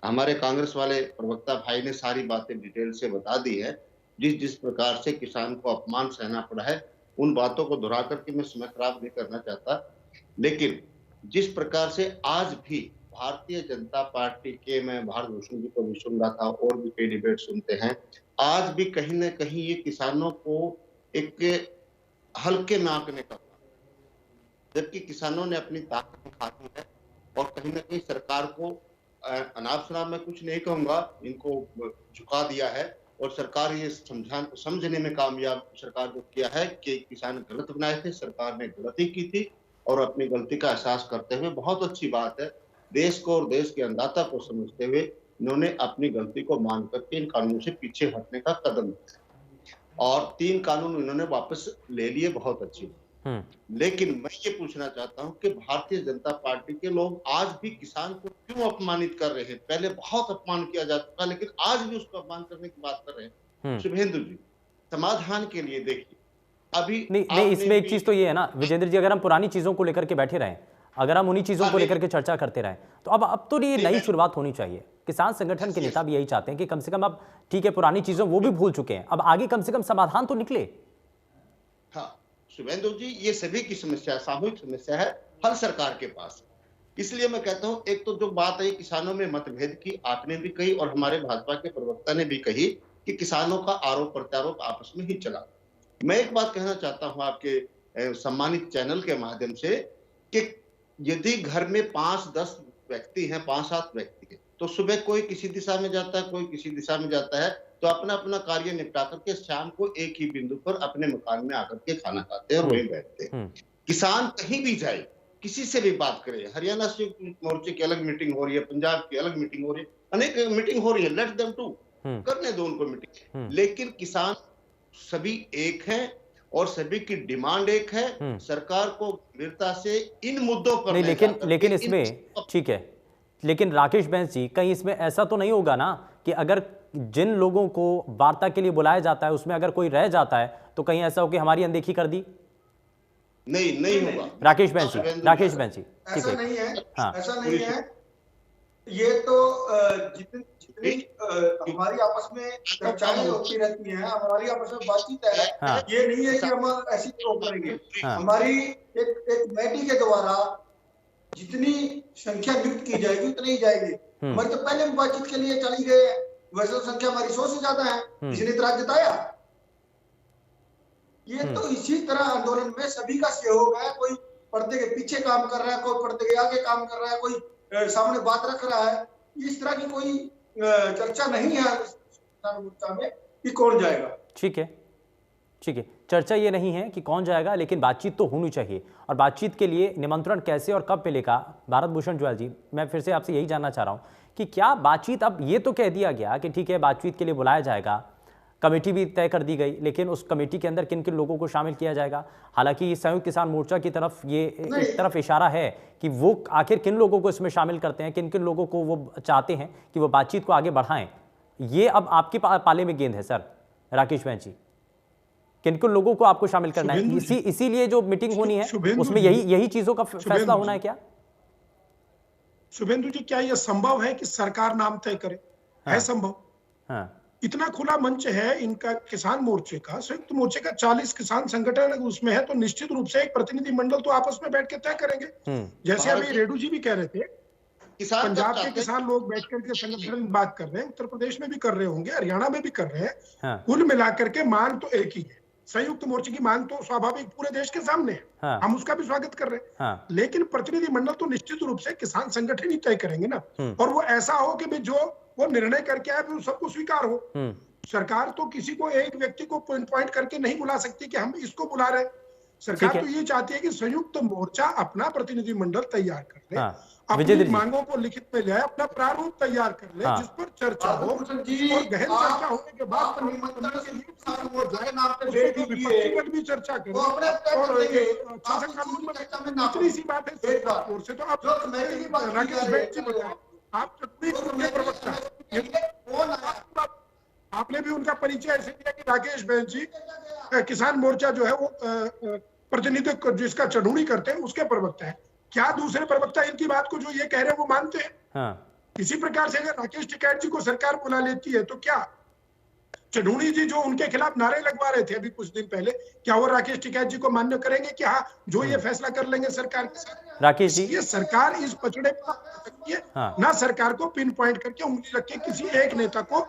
हमारे कांग्रेस वाले प्रवक्ता भाई ने सारी बातें डिटेल से बता दी है। जिस प्रकार से किसान को अपमान सहना पड़ा है, उन बातों को दोहरा करके मैं समय खराब नहीं करना चाहता, लेकिन जिस प्रकार से आज भी भारतीय जनता पार्टी के, मैं भारत भूषण जी को भी सुन रहा था और भी कई डिबेट सुनते हैं, आज भी कहीं ना कहीं ये किसानों को एक हल्के में आंकने का, जबकि किसानों ने अपनी ताकत दिखा दी है और कहीं ना कहीं सरकार को अनाप शनाप मैं कुछ नहीं कहूंगा, इनको झुका दिया है और सरकार ये समझने में कामयाब सरकार को किया है कि किसान गलत बनाए थे, सरकार ने गलती की थी और अपनी गलती का एहसास करते हुए, बहुत अच्छी बात है, देश को और देश के अन्नदाता को समझते हुए इन्होंने अपनी गलती को मान करके इन कानूनों से पीछे हटने का कदम उठाया और 3 कानून इन्होंने वापस ले लिए, बहुत अच्छी। लेकिन मैं ये पूछना चाहता हूं कि भारतीय जनता पार्टी के लोग आज भी किसान को क्यों अपमानित कर रहे हैं? पहले बहुत अपमान किया जा चुका, लेकिन आज भी उसको अपमान करने की बात कर रहे हैं। शुभेंदु जी, समाधान के लिए देखिए, अभी नहीं इसमें एक चीज तो ये है ना विजेंद्र जी, अगर हम पुरानी चीजों को लेकर के बैठे रहें, अगर हम उन्हीं चीजों को लेकर के चर्चा करते रहें, तो अब तो ये नई शुरुआत होनी चाहिए। किसान संगठन के नेता भी यही चाहते हैं कि कम से कम, अब ठीक है पुरानी चीजों वो भी भूल चुके हैं, अब आगे कम से कम समाधान तो निकले। हाँ शुभेंदु जी, ये सभी की समस्या, सामूहिक समस्या है, हर सरकार के पास। इसलिए मैं कहता हूं, एक तो जो बात है किसानों में मतभेद की, आपने भी कही और हमारे भाजपा के प्रवक्ता ने भी कही कि किसानों का आरोप प्रत्यारोप आपस में ही चला। मैं एक बात कहना चाहता हूं आपके सम्मानित चैनल के माध्यम से कि यदि घर में 5-10 व्यक्ति हैं, 5-7 व्यक्ति हैं, तो सुबह कोई किसी दिशा में जाता है, कोई किसी दिशा में जाता है, तो अपना अपना कार्य निपटा करके शाम को एक ही बिंदु पर अपने मकान में आकर के खाना खाते हैं और वहीं बैठते हैं। किसान कहीं भी जाए, किसी से भी बात करे, हरियाणा संयुक्त मोर्चे की अलग मीटिंग हो रही है, पंजाब की अलग मीटिंग हो रही है, अनेक मीटिंग हो रही है, लेट देम टू, करने दो उनको मीटिंग, लेकिन किसान सभी एक हैं और सभी की डिमांड एक है। सरकार को गंभीरता से इन मुद्दों पर लेकिन इसमें ठीक है, लेकिन राकेश बहन जी, कहीं इसमें ऐसा तो नहीं होगा ना कि अगर जिन लोगों को वार्ता के लिए बुलाया जाता है उसमें अगर कोई रह जाता है तो कहीं ऐसा हो कि हमारी अनदेखी कर दी? नहीं होगा राकेश बहन जी, राकेश बहन जी, ऐसा नहीं है, हाँ, ऐसा नहीं है। ये तो जितनी हमारी आपस में चर्चाएं होती रहती हैं, हमारी आपस में बातचीत है, हाँ, ये नहीं है कि हम ऐसी करेंगे। हाँ, हमारी एक कमेटी के द्वारा जितनी संख्या नियुक्त की जाएगी उतनी ही जाएगी। हमारी तो पहले बातचीत के लिए चली गए, वैसे तो संख्या हमारी 100 से ज्यादा है, किसी ने इतराज जताया? ये तो इसी तरह आंदोलन में सभी का सहयोग है, कोई पर्दे के पीछे काम कर रहा है, कोई पर्दे के आगे काम कर रहा है, कोई सामने बात रख रहा है। इस तरह की कोई चर्चा नहीं है में कि कौन जाएगा। ठीक है, ठीक है, चर्चा ये नहीं है कि कौन जाएगा, लेकिन बातचीत तो होनी चाहिए। और बातचीत के लिए निमंत्रण कैसे और कब मिलेगा? भारत भूषण जुएल जी, मैं फिर से आपसे यही जानना चाह रहा हूँ कि क्या बातचीत, अब ये तो कह दिया गया कि ठीक है बातचीत के लिए बुलाया जाएगा, कमेटी भी तय कर दी गई, लेकिन उस कमेटी के अंदर किन किन लोगों को शामिल किया जाएगा? हालांकि संयुक्त किसान मोर्चा की तरफ ये एक तरफ इशारा है कि वो आखिर किन लोगों को इसमें शामिल करते हैं, किन किन लोगों को वो चाहते हैं कि वो बातचीत को आगे बढ़ाएं। ये अब आपके पाले में गेंद है सर राकेश बैन जी, किन किन लोगों को आपको शामिल करना है? इसीलिए जो मीटिंग होनी है उसमें यही चीजों का फैसला होना है क्या? शुभेंदु जी, क्या यह संभव है कि सरकार नाम तय करे? है संभव? हाँ। इतना खुला मंच है इनका, किसान मोर्चे का, संयुक्त मोर्चे का 40 किसान संगठन उसमें है, तो निश्चित रूप से एक प्रतिनिधि मंडल तो आपस में बैठ के तय करेंगे। जैसे अभी रेड्डू जी भी कह रहे थे, पंजाब के किसान लोग बैठ करके संगठन में बात कर रहे हैं, उत्तर प्रदेश में भी कर रहे होंगे, हरियाणा में भी कर रहे हैं। कुल मिलाकर के मांग तो एक ही है। संयुक्त मोर्चे की मांग तो स्वाभाविक पूरे देश के सामने है, हम उसका भी स्वागत कर रहे हैं, लेकिन प्रतिनिधि मंडल तो निश्चित रूप से किसान संगठन ही तय करेंगे ना। और वो ऐसा हो कि भाई जो वो निर्णय करके आए वो सबको स्वीकार हो। सरकार तो किसी को, एक व्यक्ति को पॉइंट करके नहीं बुला सकती कि हम इसको बुला रहे। सरकार तो ये चाहती है कि संयुक्त मोर्चा अपना प्रतिनिधि मंडल तैयार कर ले, अपनी मांगों को लिखित में ले आए, अपना प्रारूप तैयार कर ले, जिस पर चर्चा हो, और गहन चर्चा होने के बाद विपक्ष भी चर्चा करें। और इतनी सी बात है ओर से। तो आप राकेश बैन जी बताएं, आप के प्रवक्ता, आपने भी उनका परिचय ऐसे किया कि राकेश बैन जी किसान मोर्चा जो है वो प्रतिनिधित्व जिसका चढ़ूनी करते हैं उसके प्रवक्ता है। क्या दूसरे प्रवक्ता इनकी बात को जो ये कह रहे हैं वो मानते हैं? इसी प्रकार से अगर राकेश टिकैत जी को सरकार बुला लेती है तो क्या चढ़ूनी जी जो उनके खिलाफ नारे लगवा रहे थे अभी कुछ दिन पहले, क्या वो राकेश टिकैत जी को मान्य करेंगे कि हाँ जो ये फैसला कर लेंगे सरकार के साथ? राकेश जी, ये सरकार इस पचड़े पर सकती है ना, सरकार को पिन पॉइंट करके उंगली रख के किसी एक नेता को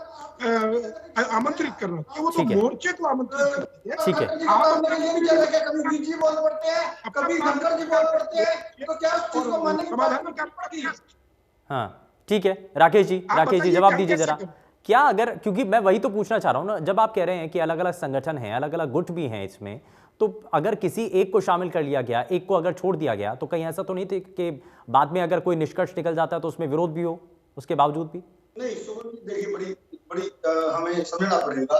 आमंत्रित करना, वो तो मोर्चे को आमंत्रित करती है। ठीक है, कभी बीजी बोल पड़ते हैं, कभी धनखड़ जी बोल पड़ते हैं, तो क्या उस चीज को मानने की समाधान कर पाती है? हाँ ठीक है राकेश जी जवाब दीजिए जरा। क्या अगर, क्योंकि मैं वही तो पूछना चाह रहा हूं ना, जब आप कह रहे हैं कि अलग अलग संगठन हैं, अलग अलग गुट भी हैं इसमें, तो अगर किसी एक को शामिल कर लिया गया, एक को अगर छोड़ दिया गया, तो कहीं ऐसा तो नहीं थे कि बाद में अगर कोई निष्कर्ष निकल जाता है तो उसमें विरोध भी हो उसके बावजूद भी? नहीं, देखिए बड़ी हमें समझना पड़ेगा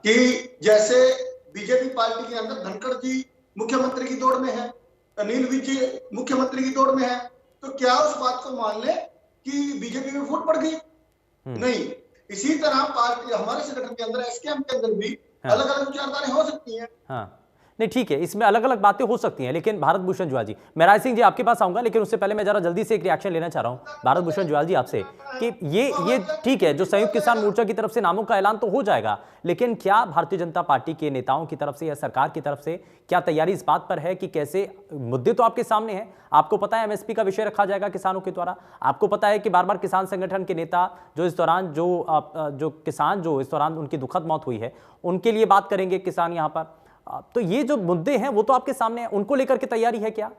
कि जैसे बीजेपी पार्टी के अंदर धनखड़ जी मुख्यमंत्री की दौड़ में है, अनिल विज जी मुख्यमंत्री की दौड़ में है, तो क्या उस बात को मान ले कि बीजेपी में फूट पड़ गई? नहीं। इसी तरह पार्टी हमारे संगठन के अंदर, एसकेएम के अंदर भी अलग अलग विचारधाराएं हो सकती हैं। नहीं ठीक है, इसमें अलग अलग बातें हो सकती हैं, लेकिन भारत भूषण जुएल जी, मैं राय सिंह जी आपके पास आऊंगा, लेकिन उससे पहले मैं जरा जल्दी से एक रिएक्शन लेना चाह रहा हूं भारत भूषण जुएल जी आपसे कि ये ठीक है, जो संयुक्त किसान मोर्चा की तरफ से नामों का ऐलान तो हो जाएगा, लेकिन क्या भारतीय जनता पार्टी के नेताओं की तरफ से या सरकार की तरफ से क्या तैयारी इस बात पर है कि कैसे, मुद्दे तो आपके सामने हैं, आपको पता है एमएसपी का विषय रखा जाएगा किसानों के द्वारा, आपको पता है कि बार बार किसान संगठन के नेता जो इस दौरान जो किसान जो इस दौरान उनकी दुखद मौत हुई है उनके लिए बात करेंगे किसान यहाँ पर, तो ये जो मुद्दे हैं वो तो आपके सामने हैं, उनको लेकर के तैयारी है क्या?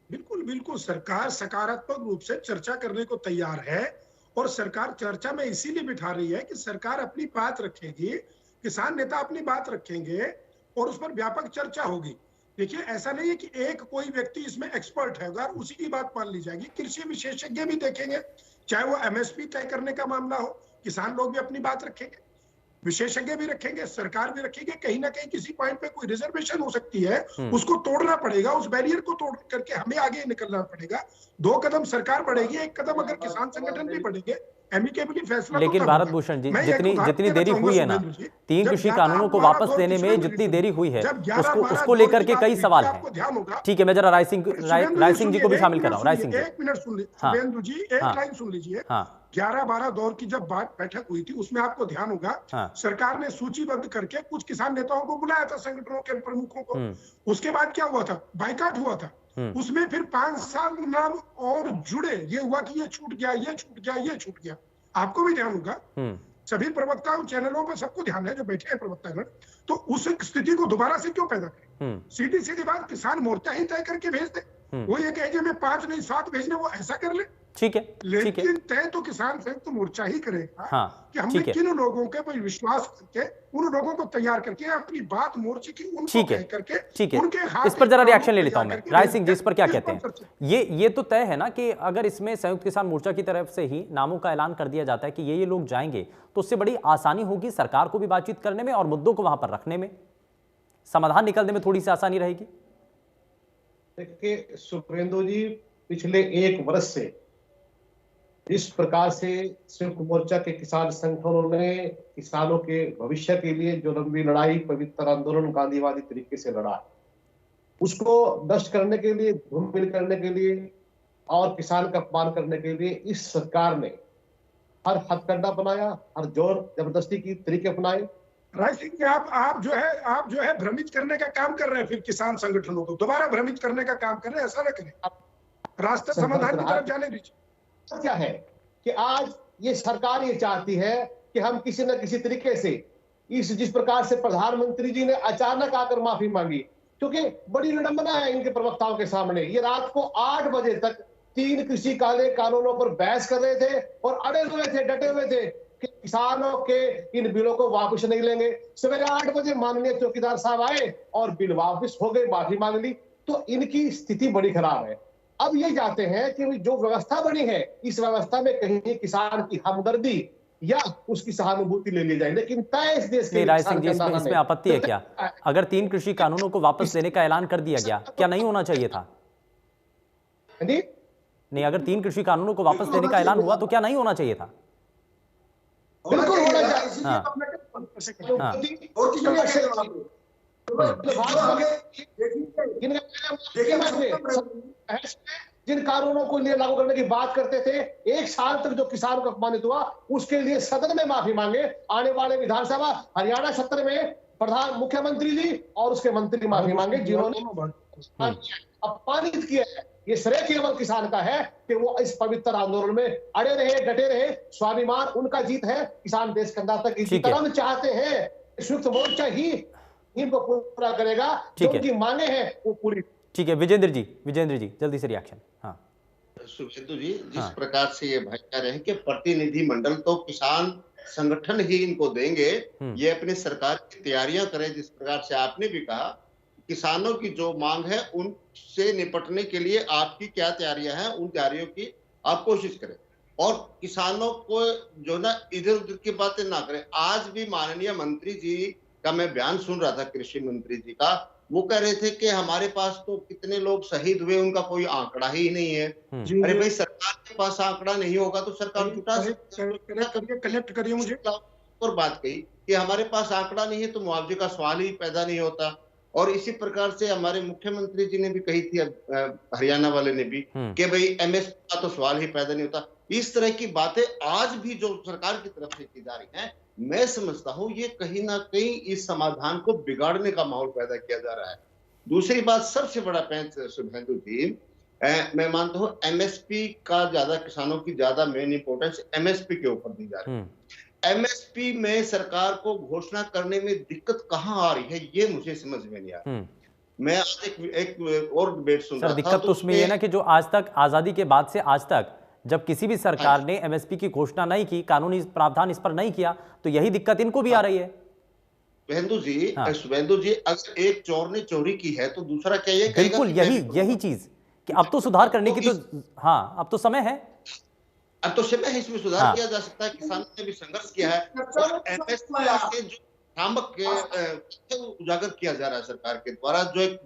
बिल्कुल बिल्कुल, सरकार सकारात्मक रूप से चर्चा करने को तैयार है, और सरकार चर्चा में इसीलिए बिठा रही है कि सरकार अपनी बात रखेगी, किसान नेता अपनी बात रखेंगे और उस पर व्यापक चर्चा होगी। देखिए, ऐसा नहीं है कि एक कोई व्यक्ति इसमें एक्सपर्ट है और उसी की बात मान ली जाएगी, कृषि विशेषज्ञ भी देखेंगे, चाहे वो एमएसपी तय करने का मामला हो, किसान लोग भी अपनी बात रखेंगे, विशेषज्ञ भी रखेंगे, सरकार भी रखेगी। कहीं ना कहीं किसी पॉइंट पे कोई रिजर्वेशन हो सकती है, उसको तोड़ना पड़ेगा, उस बैरियर को तोड़ करके हमें आगे निकलना पड़ेगा। 2 कदम सरकार बढ़ेगी, 1 कदम अगर किसान संगठन भी बढ़ेगे, एमिकेबली फैसला। लेकिन भारत भूषण जी, जितनी देरी हुई है ना 3 कृषि कानूनों को वापस लेने में, जितनी देरी हुई है उसको लेकर के कई सवाल हैं। ठीक है, मैं जरा राय सिंह जी को भी शामिल कर रहा हूँ। राय सिंह जी, 1 मिनट सुन लीजिए, शुभेंदु जी एक लाइन सुन लीजिए। 11-12 दौर की जब बैठक हुई थी उसमें आपको ध्यान होगा, सरकार ने सूचीबद्ध करके कुछ किसान नेताओं को बुलाया था, संगठनों के प्रमुखों को। उसके बाद क्या हुआ था? बाइकाट हुआ था। उसमें फिर 5-7 नाम और जुड़े, ये हुआ कि ये छूट गया, ये छूट गया, ये छूट गया। आपको भी ध्यान होगा, सभी प्रवक्ताओं चैनलों पर सबको ध्यान है जो बैठे हैं प्रवक्तागण, तो उस स्थिति को दोबारा से क्यों पैदा करें? सीधी बात, किसान मोर्चा ही तय करके भेज दे। वो ये कहे कि हमें 5 नहीं 7 भेजने, वो ऐसा कर ले। ठीक है, ठीक है। लेकिन तय तो किसान संयुक्त मोर्चा ही करेगा। हाँ, कि हमने ठीक है। किन लोगों के पर विश्वास करके उन लोगों को तैयार करके अपनी बात मोर्चे की उनको ठीक है, कह करके ठीक है। उनके हाथ इस पर जरा रिएक्शन ले लेता हूं तैयार मैं। करके राय सिंह जी, इस पर क्या इस कहते पर हैं? ये तो तय है ना कि अगर इसमें संयुक्त किसान मोर्चा की तरफ से ही नामों का ऐलान कर दिया जाता है कि ये लोग जाएंगे, तो उससे बड़ी आसानी होगी सरकार को भी बातचीत करने में और मुद्दों को वहां पर रखने में, समाधान निकलने में थोड़ी सी आसानी रहेगी। देखिए शुभेंदु जी, पिछले 1 वर्ष से इस प्रकार से संयुक्त मोर्चा के किसान संगठनों ने किसानों के भविष्य के लिए जो लंबी लड़ाई, पवित्र आंदोलन गांधीवादी तरीके से लड़ा है, उसको नष्ट करने के लिए, धूमिल करने के लिए और किसान का अपमान करने के लिए इस सरकार ने हर हथकंडा बनाया, हर जोर जबरदस्ती की तरीके अपनाए। राय सिंह जी, आप जो है भ्रमित करने का काम कर रहे हैं, फिर किसान संगठनों को दोबारा भ्रमित करने का काम कर रहे हैं। ऐसा न करें, रास्ते समाधान की तरफ जाने दीजिए। क्या है कि आज ये सरकार ये चाहती है कि हम किसी न किसी तरीके से जिस प्रकार से प्रधानमंत्री जी ने अचानक आकर माफी मांगी, क्योंकि बड़ी विडंबना है इनके प्रवक्ताओं के सामने, ये रात को 8 बजे तक 3 कृषि कानूनों पर बहस कर रहे थे और अड़े हुए थे, डटे हुए थे कि किसानों के इन बिलों को वापस नहीं लेंगे। सवेरे 8 बजे माननीय चौकीदार साहब आए और बिल वापस हो गए, माफी मांग ली। तो इनकी स्थिति बड़ी खराब है। अब ये चाहते हैं कि जो व्यवस्था बनी है, इस व्यवस्था में कहीं किसान की हमदर्दी या उसकी सहानुभूति ले ली जाए, लेकिन तय इस देश के राय सिंह जी, इसमें आपत्ति है क्या? अगर 3 कृषि कानूनों को वापस लेने का ऐलान कर दिया गया, क्या नहीं होना चाहिए था? नहीं, अगर 3 कृषि कानूनों को वापस लेने का ऐलान हुआ तो क्या नहीं होना चाहिए था? बिल्कुल होना चाहिए। जिन कानूनों को लिए लागू करने की बात करते थे, 1 साल तक जो किसान को अपमानित हुआ, उसके लिए सदन में माफी मांगे। आने वाले विधानसभा हरियाणा सत्र में मुख्यमंत्री जी और उसके मंत्री माफी मांगे जिन्होंने अपमानित किया है। ये श्रेय केवल किसान का है कि वो इस पवित्र आंदोलन में अड़े रहे, डटे रहे। स्वाभिमान उनका जीत है, किसान देश के अंदर तक इसी तरह हम चाहते हैं। संयुक्त मोर्चा ही इनको पूरा करेगा, जो उनकी मांगे हैं वो पूरी। ठीक है, विजेंद्र जी जल्दी से रिएक्शन। हाँ शुभेंदु जी, जिस प्रकार से ये भाई कह रहे हैं कि प्रतिनिधि मंडल तो किसान संगठन ही इनको देंगे, ये अपनी सरकार की तैयारियां करें। जिस प्रकार से आपने भी कहा, किसानों की जो मांग है उनसे निपटने के लिए आपकी क्या तैयारियां हैं, उन तैयारियों की आप कोशिश करें और किसानों को जो ना इधर उधर की बातें ना करें। आज भी माननीय मंत्री जी का मैं बयान सुन रहा था, कृषि मंत्री जी का, वो कह रहे थे कि हमारे पास तो कितने लोग शहीद हुए उनका कोई आंकड़ा ही नहीं है। अरे भाई, सरकार के पास आंकड़ा नहीं होगा तो सरकार जुटा कनेक्ट करिए मुझे। और बात कही कि हमारे पास आंकड़ा नहीं है तो मुआवजे का सवाल ही पैदा नहीं होता। और इसी प्रकार से हमारे मुख्यमंत्री जी ने भी कही थी, हरियाणा वाले ने भी, कि भाई एमएसपी का तो सवाल ही पैदा नहीं होता। इस तरह की बातें आज भी जो सरकार की तरफ से की जा रही हैं, मैं समझता हूं ये कहीं ना कहीं इस समाधान को बिगाड़ने का माहौल पैदा किया जा रहा है। दूसरी बात, सबसे बड़ा पेंच शुभेंदु जी, मैं मानता हूं एमएसपी का ज्यादा, किसानों की ज्यादा मेन इंपोर्टेंस एमएसपी के ऊपर दी जा रही है। एमएसपी में सरकार को घोषणा करने में दिक्कत कहां आ रही है, ये मुझे समझ में नहीं आ रहा। मैं आज एक और डिबेट सुन रहा था, दिक्कत तो उसमें ये ना कि जो आज तक आजादी के बाद से आज तक जब किसी भी सरकार ने एमएसपी की घोषणा नहीं की, कानूनी प्रावधान इस पर नहीं किया, तो यही दिक्कत इनको भी आ रही है। शुभेंदु जी, अगर एक चोर ने चोरी की है तो दूसरा क्या ये कहेगा? बिल्कुल यही चीज कि अब तो सुधार करने की तो हाँ, अब तो समय है। अब तो समय है, इसमें सुधार किया जा सकता है। किसानों ने भी संघर्ष किया है और एमएसपी के जो भ्रामक उजागर किया जा रहा है सरकार के द्वारा, जो एक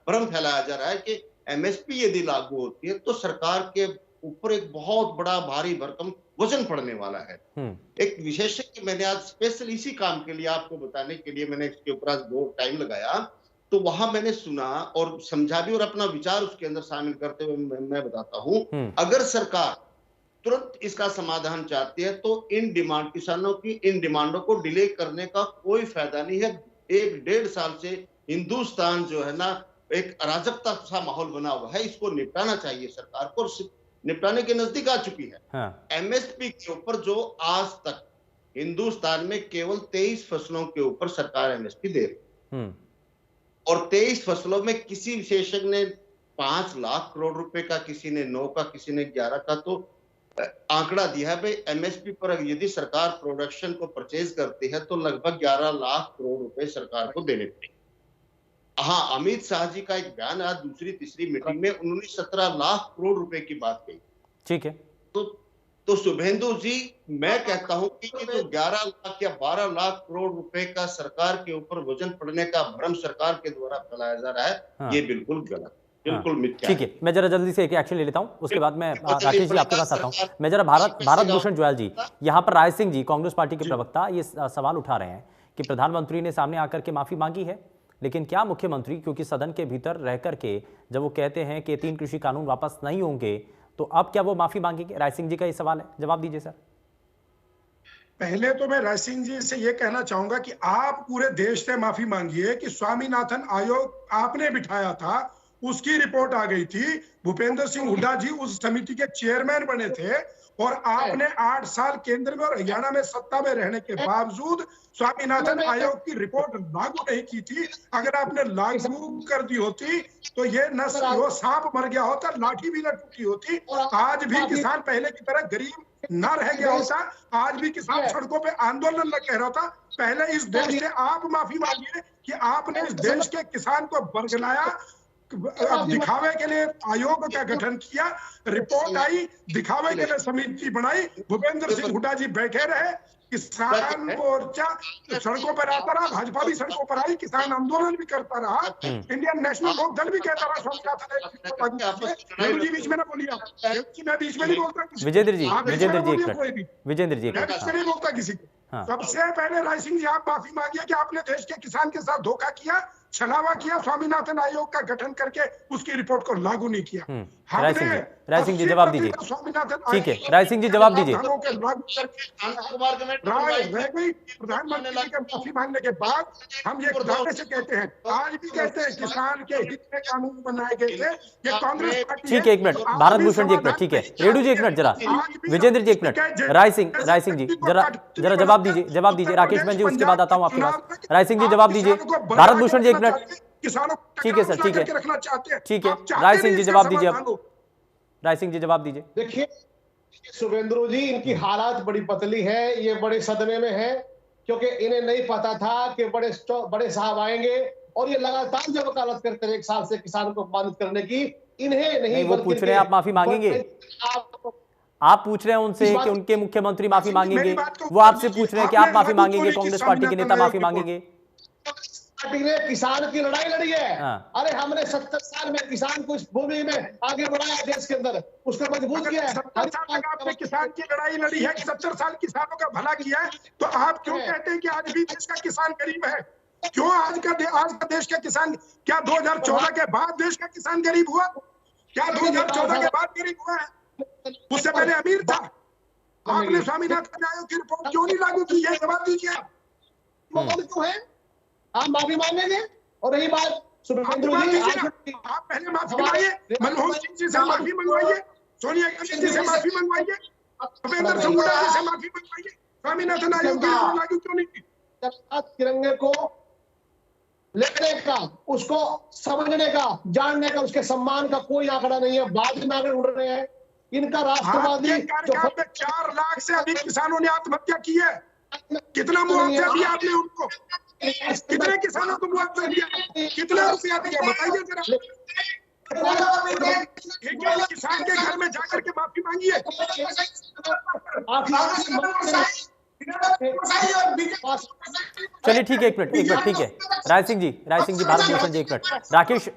भ्रम फैलाया जा रहा है कि एमएसपी यदि लागू होती है तो सरकार के ऊपर एक बहुत बड़ा भारी भरकम वजन पड़ने वाला है। एक विशेषज्ञ मैंने आज स्पेशल इसी काम के लिए आपको बताने के लिए मैंने इसके ऊपर आज बहुत टाइम लगाया, तो वहां मैंने सुना और समझा भी और अपना विचार उसके अंदर शामिल करते हुए मैं बताता हूं, अगर सरकार तुरंत इसका समाधान चाहती है तो इन डिमांड, किसानों की इन डिमांडों को डिले करने का कोई फायदा नहीं है। 1-1.5 साल से हिंदुस्तान जो है ना एक अराजकता सा माहौल बना हुआ है, इसको निपटाना चाहिए सरकार को, निपटाने के नजदीक आ चुकी है। एमएसपी के ऊपर जो आज तक हिंदुस्तान में केवल 23 फसलों के ऊपर सरकार एमएसपी दे रही और 23 फसलों में किसी विशेषज्ञ ने 5 लाख करोड़ रुपए का, किसी ने 9 का, किसी ने 11 का, तो आंकड़ा दिया है भाई, एमएसपी पर यदि सरकार प्रोडक्शन को परचेज करती है तो लगभग 11 लाख करोड़ रुपए सरकार को देने पड़ेंगे। हाँ, अमित शाह जी का एक बयान आज दूसरी तीसरी मीटिंग में उन्होंने 17 लाख करोड़ रुपए की बात कही। ठीक है, तो शुभेंदु जी, मैं कहता हूं कि जो 11 लाख या 12 लाख करोड़ रुपए का सरकार के ऊपर वजन पड़ने का भ्रम सरकार के द्वारा फैलाया जा रहा है, ये बिल्कुल गलत, बिल्कुल मिथ्या। ठीक है, मैं जरा जल्दी से एक एक्शन ले लेता हूं, उसके बाद मैं राकेश जी आपके पास आता हूं। मैं जरा भारत भूषण जुएल जी, यहाँ पर राय सिंह जी कांग्रेस पार्टी के प्रवक्ता ये सवाल उठा रहे हैं कि प्रधानमंत्री ने सामने आकर के माफी मांगी है, लेकिन क्या मुख्यमंत्री, क्योंकि सदन के भीतर रह करके जब वो कहते हैं कि 3 कृषि कानून वापस नहीं होंगे, तो अब क्या वो माफी मांगेंगे? राय सिंह जी का ये सवाल है, जवाब दीजिए सर। पहले तो मैं राय सिंह जी से ये कहना चाहूंगा कि आप पूरे देश से माफी मांगिए कि स्वामीनाथन आयोग आपने बिठाया था, उसकी रिपोर्ट आ गई थी, भूपेंद्र सिंह हुड्डा जी उस समिति के चेयरमैन बने थे, और आपने 8 साल केंद्र में और हरियाणा में सत्ता में रहने के बावजूद स्वामीनाथन आयोग की रिपोर्ट लागू नहीं की थी। अगर आपने लागू कर दी होती तो ये न वो सांप मर गया होता, लाठी भी न टूटी होती, आज भी किसान पहले की तरह गरीब न रह गया होता, आज भी किसान सड़कों पे आंदोलन न कह रहा था। पहले इस देश से आप माफी मांगिए कि आपने इस देश के किसान को बरगलाया, दिखावे के लिए आयोग का गठन किया, रिपोर्ट आई, दिखावे के लिए समिति बनाई, भूपेंद्र सिंह हुड्डा जी बैठे रहे, किसान मोर्चा सड़कों पर आता रहा, भाजपा भी सड़कों पर आई, किसान आंदोलन भी करता रहा, इंडियन नेशनल लोक दल भी कहता रहा बीच में ना बोलिए, मैं बीच में नहीं बोलता, विजेंद्र जी नहीं बोलता किसी को। सबसे पहले राय सिंह जी आप माफी मांगिए कि आपने देश के किसान के साथ धोखा किया, छलावा किया, स्वामीनाथन आयोग का गठन करके उसकी रिपोर्ट को लागू नहीं किया। राय सिंह जी जवाब दीजिए। ठीक है, राय सिंह जी जवाब दीजिए। प्रधानमंत्री के माफी मांगने के बाद हम ये दावे से कहते हैं, आज भी कहते हैं किसान के हित में कानून बनाए गए थे, ये कांग्रेस पार्टी। ठीक है, एक मिनट, भारत भूषण जी एक मिनट, ठीक है, रेडू जी एक मिनट, जरा विजेंद्र जी एक मिनट, राय सिंह जी जरा जवाब दीजिए। राकेश बहन जी उसके बाद आता हूँ आपके पास। राय सिंह जी जवाब दीजिए, भारत भूषण जी एक मिनट। ठीक है सर, ठीक है, राय सिंह जी जवाब दीजिए। अब राय सिंह जी जवाब दीजिए। देखिए शुभेंद्र जी, इनकी हालात बड़ी पतली है, ये बड़े सदमे में है, क्योंकि इन्हें नहीं पता था कि बड़े साहब आएंगे, और ये लगातार जब वकालत करते रहे 1 साल से किसान को अपमानित करने की, इन्हें नहीं वो पूछ रहे हैं आप माफी मांगेंगे, आप पूछ रहे हैं उनसे कि उनके मुख्यमंत्री माफी मांगेंगे, वो आपसे पूछ रहे हैं कि आप माफी मांगेंगे, कांग्रेस पार्टी के नेता माफी मांगेंगे। पार्टी ने किसान की लड़ाई लड़ी है। अरे हमने 70 साल में किसान को इस भूमि में आगे बढ़ाया, देश के अंदर उसको मजबूत किया है। 70 साल आपने किसान की लड़ाई लड़ी है, 70 साल किसानों का भला किया है, तो आप क्यों कहते हैं कि आज भी देश का किसान गरीब है? क्यों आज का देश का किसान, क्या 2014 के बाद देश का किसान गरीब हुआ? क्या 2014 के बाद गरीब हुआ है? उससे पहले अमीर था। आपने स्वामीनाथन आयोग की रिपोर्ट क्यों नहीं लागू की है? जवाब दीजिए। क्यों है? आप माफी मांगेंगे? और रही बात शुभेंद्र जी, आप पहले माफी मांगिए, मनमोहन सिंह जी से माफी मंगवाइए, सोनिया गांधी जी से माफी मंगवाइए, भूपेंद्र सिंह हुड्डा जी से माफी मंगवाइए, स्वामीनाथन आयोग की रिपोर्ट लागू क्यों नहीं की? तिरंगे को लेने का, उसको समझने का, जानने का, उसके सम्मान का कोई आंकड़ा नहीं है। बाद में आंकड़े उड़ रहे हैं। इनका राष्ट्रवादी 4 लाख से अधिक किसानों ने आत्महत्या की है। कितना मुआवजा दिया आपने उनको? कितने किसानों को मुआवजा दिया? कितना रुपया दिया? बताइए जरा। किसान के घर में जाकर के माफी मांगिए। चलिए ठीक है, एक मिनट, ठीक है। राय सिंह जी, भारत भूषण जी एक मिनट। राकेश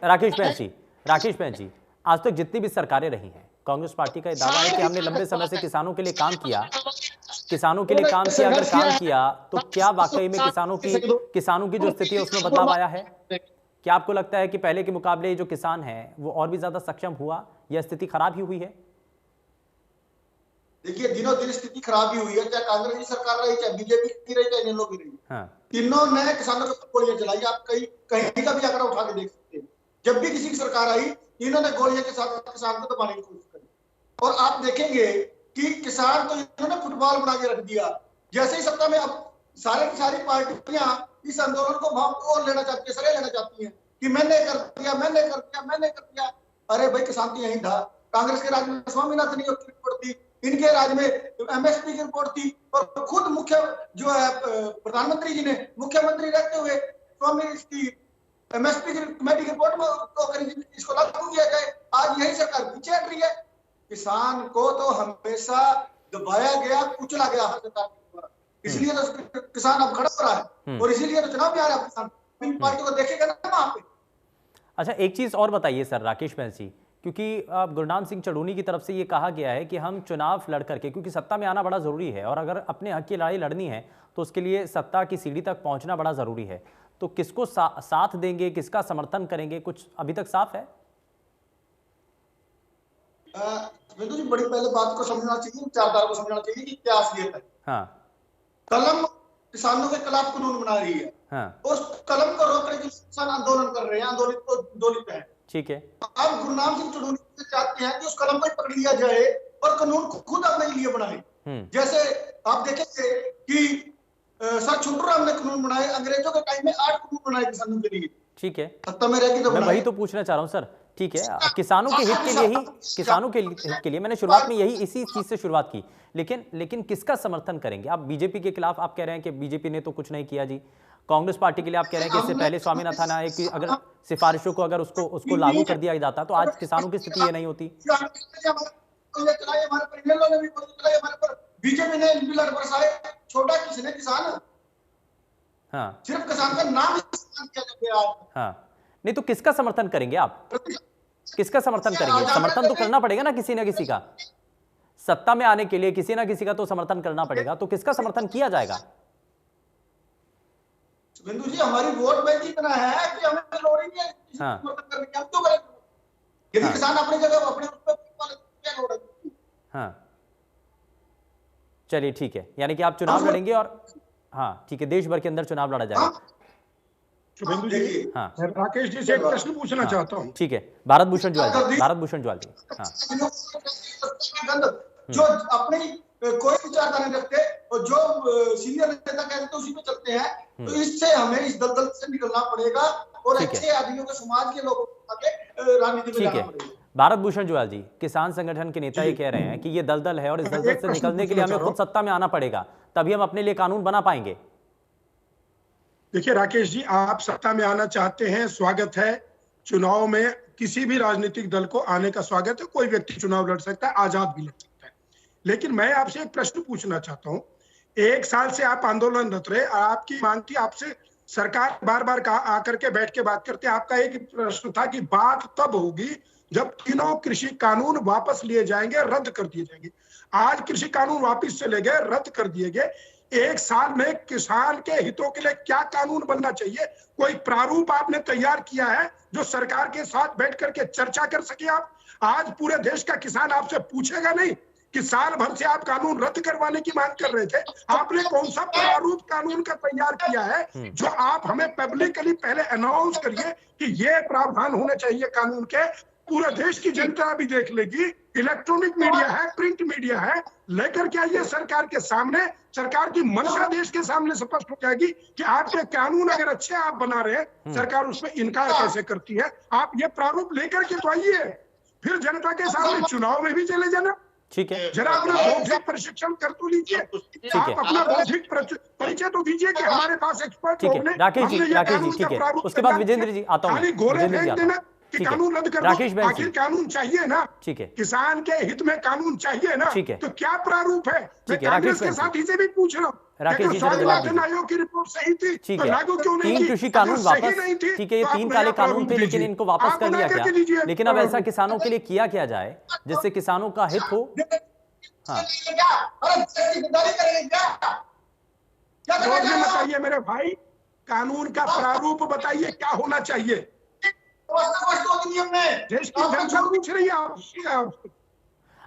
बहन जी, आज तक जितनी भी सरकारें रही हैं, कांग्रेस पार्टी का दावा है कि हमने लंबे समय से किसानों के लिए काम किया। अगर काम किया तो क्या वाकई में किसानों की जो स्थिति है उसमें बदलाव आया है? क्या आपको लगता है कि पहले के मुकाबले जो किसान है वो और भी ज्यादा सक्षम हुआ या स्थिति खराब ही हुई है? देखिए, दिनों दिन स्थिति खराब ही हुई है, चाहे कांग्रेस की सरकार रही, चाहे बीजेपी की रही, चाहे इन लोग की रही। तीनों ने किसानों के ऊपर गोलियां चलाई। आप कहीं का भी आंकड़ा उठा के देख सकते हैं। जब भी किसी की सरकार आई, इन्होंने गोलियां के साथ किसान को दबाने की कोशिश करी। और आप देखेंगे कि किसान को इन्होंने फुटबॉल बना के रख दिया। जैसे ही सत्ता में अब सारी पार्टियां इस आंदोलन को भाव लेना चाहती है, सरे लेना चाहती है कि मैंने कर दिया। अरे भाई, किसान तो यहीं था। कांग्रेस के राज में स्वामीनाथन आयोग की रिपोर्ट थी, इनके राज्य में एमएसपी की रिपोर्ट थी और खुद मुख्य जो है प्रधानमंत्री जी ने मुख्यमंत्री रहते हुए स्वामी इसकी एमएसपी की कमेटी की रिपोर्ट में इसको लागू किया जाए। आज यही सरकार पीछे हट रही है। किसान को तो हमेशा दबाया गया, कुचला गया हर सरकार द्वारा, इसलिए तो किसान अब खड़ा हो रहा है और इसीलिए तो चुनाव में आ रहा है। किसान इन पार्टी को देखेगा ना वहां पे। अच्छा, एक चीज और बताइए सर राकेश बैस जी, क्योंकि गुरनाम सिंह चड़ूनी की तरफ से ये कहा गया है कि हम चुनाव लड़ करके, क्योंकि सत्ता में आना बड़ा जरूरी है और अगर अपने हक की लड़ाई लड़नी है तो उसके लिए सत्ता की सीढ़ी तक पहुंचना बड़ा जरूरी है, तो किसको साथ देंगे, किसका समर्थन करेंगे, कुछ अभी तक साफ है? वेदू जी, बड़ी पहले बात को समझना चाहिए, विचारधारा को समझना चाहिए कि क्या असलियत है। हाँ। कलम किसानों के खिलाफ कानून बना रही है। हाँ। उस कलम को रोकने के लिए किसान आंदोलन कर रहे हैं, आंदोलित है। ठीक है। अब गुरनाम सिंह चड़ूनी चाहते हैं कि उस कलम को पकड़ लिया जाए और कानून खुद अपने लिए बनाए। जैसे आप देखेंगे कि सर छोटूराम ने कानून बनाए, अंग्रेजों के टाइम में 8 कानून बनाए किसानों के लिए। ठीक है, सत्ता में रहेगी तो मैं वही तो पूछना चाह रहा हूँ सर। ठीक है, किसानों के हित के लिए ही, किसानों के हित के लिए मैंने शुरुआत में यही इसी चीज से शुरुआत की, लेकिन किसका समर्थन करेंगे आप? बीजेपी के खिलाफ आप कह रहे हैं कि बीजेपी ने तो कुछ नहीं किया जी। कांग्रेस पार्टी के लिए आप कह रहे हैं कि इससे पहले स्वामीनाथन आयोग की अगर सिफारिशों को अगर उसको लागू कर दिया जाता तो आज किसानों की स्थिति ये नहीं होती। बीजेपी ने बिलर बरसाए, छोटा किसने किसान। हाँ, सिर्फ किसान का नाम इस्तेमाल किया जाता है। हाँ, नहीं तो किसका समर्थन करेंगे आप? किसका समर्थन करेंगे? समर्थन तो करना पड़ेगा ना किसी ना किसी का। सत्ता में आने के लिए किसी ना किसी का तो समर्थन करना पड़ेगा, तो किसका समर्थन किया जाएगा? बिंदु जी, हमारी वोट बैंक इतना है कि हमें लोड़ ही नहीं है समर्थन करने की। हम क्यों करें? यदि किसान अपनी जगह अपने उस पर। हाँ, चलिए ठीक है, यानी कि आप चुनाव लड़ेंगे और हाँ ठीक है, देश भर के अंदर चुनाव लड़ा जाएगा। शुभेंदु जी, हाँ, मैं राकेश जी से एक प्रश्न पूछना चाहता हूँ। ठीक है, भारत भूषण ज्वाल जी, भारत भूषण ज्वाल जी। हाँ, जो अपनी कोई विचारधारा नहीं रखते और जो सीनियर नेता कहते हैं उसी पे चलते हैं, तो इससे हमें इस दलदल से निकलना पड़ेगा और अच्छे आदमियों को, समाज के लोगों को आगे राजनीति में लाना पड़ेगा। भारत भूषण ज्वाल जी, किसान संगठन के नेता ये कह रहे हैं कि ये दलदल है और इस दलदल से निकलने के लिए हमें खुद सत्ता में आना पड़ेगा, तभी हम अपने लिए कानून बना पाएंगे। देखिए राकेश जी, आप सत्ता में आना चाहते हैं, स्वागत है। चुनाव में किसी भी राजनीतिक दल को आने का स्वागत है, कोई व्यक्ति चुनाव लड़ सकता है, आजाद भी लड़ सकता है। लेकिन मैं आपसे एक प्रश्न पूछना चाहता हूँ। 1 साल से आप आंदोलनरत रहे, आपकी मांग थी, आपसे सरकार बार बार आकर के बैठ के बात करते। आपका एक प्रश्न था कि बात तब होगी जब तीनों कृषि कानून वापस लिए जाएंगे, रद्द कर दिए जाएंगे। आज कृषि कानून वापस चले गए, रद्द कर दिए गए। 1 साल में किसान के हितों के लिए क्या कानून बनना चाहिए? कोई प्रारूप आपने तैयार किया है जो सरकार के साथ बैठ करके चर्चा कर सके आप? आज पूरे देश का किसान आपसे पूछेगा नहीं कि साल भर से आप कानून रद्द करवाने की मांग कर रहे थे, आपने कौन सा प्रारूप कानून का तैयार किया है जो आप हमें पब्लिकली पहले अनाउंस करिए कि ये प्रावधान होने चाहिए कानून के। पूरे देश की जनता भी देख लेगी, इलेक्ट्रॉनिक मीडिया है, प्रिंट मीडिया है, लेकर के आइए सरकार के सामने। सरकार की मंशा देश के सामने स्पष्ट हो जाएगी कि आपके कानून अगर अच्छे आप बना रहे हैं, सरकार उसमें इनकार कैसे करती है। आप ये प्रारूप लेकर के तो आइए, फिर जनता के सामने चुनाव में भी चले जाना। ठीक है, जरा अपना बौद्धिक प्रशिक्षण कर तो लीजिए, आप अपना बौद्धिक परिचय तो दीजिए कि हमारे पास एक्सपर्ट लोग ने। राकेश जी ठीक है, उसके बाद विजेंद्र जी आता हूँ। कि कानून रद्द कर दो, आखिर कानून चाहिए ना। ठीक है, किसान के हित में कानून चाहिए ना। ठीक है, तो क्या प्रारूप है? ठीक है, कांग्रेस के साथी से भी पूछ रहा हूँ, राकेश जी स्वामीनाथन आयोग की रिपोर्ट सही थी, ठीक तो है, लागू क्यों नहीं? 3 कृषि कानून वापस, ठीक है, ये 3 काले कानून थे, लेकिन इनको वापस कर दिया गया। लेकिन अब ऐसा किसानों के लिए किया क्या जाए जिससे किसानों का हित हो? हाँ, बताइए मेरे भाई, कानून का प्रारूप बताइए, क्या होना चाहिए? देश की जनता पूछ रही है आपसे।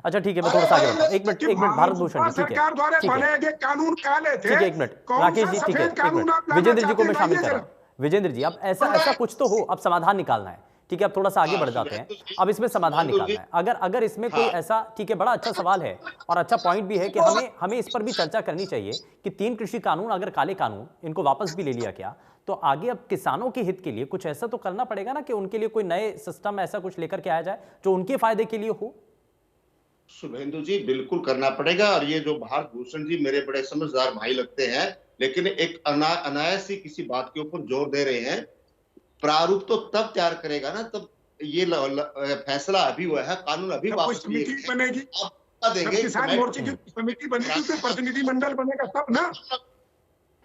अच्छा ठीक है, मैं थोड़ा सा आगे बढ़ता हूं। एक मिनट भारत भूषण जी, ठीक है, सरकार द्वारा बनाए गए कानून काले थे। ठीक है, 1 मिनट राकेश जी, ठीक है, 1 मिनट विजेंद्र जी को मैं शामिल कर रहा हूं। विजेंद्र जी, अब ऐसा कुछ तो हो, अब समाधान निकालना है। ठीक है, अब थोड़ा सा आगे बढ़ जाते हैं। अब इसमें समाधान निकालना है। अगर इसमें कोई ऐसा, ठीक है, बड़ा अच्छा सवाल है और अच्छा पॉइंट भी है कि हमें इस पर भी चर्चा करनी चाहिए कि 3 कृषि कानून, अगर काले कानून, इनको वापस भी ले लिया गया तो आगे अब किसानों के हित के लिए कुछ ऐसा तो करना पड़ेगा ना कि उनके लिए कोई नए सिस्टम ऐसा कुछ लेकर के आया जाए जो उनके फायदे के लिए हो। शुभेंदु जी बिल्कुल करना पड़ेगा। और ये जो भारत भूषण जी मेरे बड़े समझदार भाई लगते हैं, लेकिन एक अनायास ही किसी बात के ऊपर जोर दे रहे हैं। प्रारूप तो तब तैयार करेगा ना, तब ये फैसला अभी हुआ है, कानून अभी वापस बनेगी, किसान मोर्चे की समिति बनेगी, तो प्रतिनिधिमंडल बनेगा तब ना।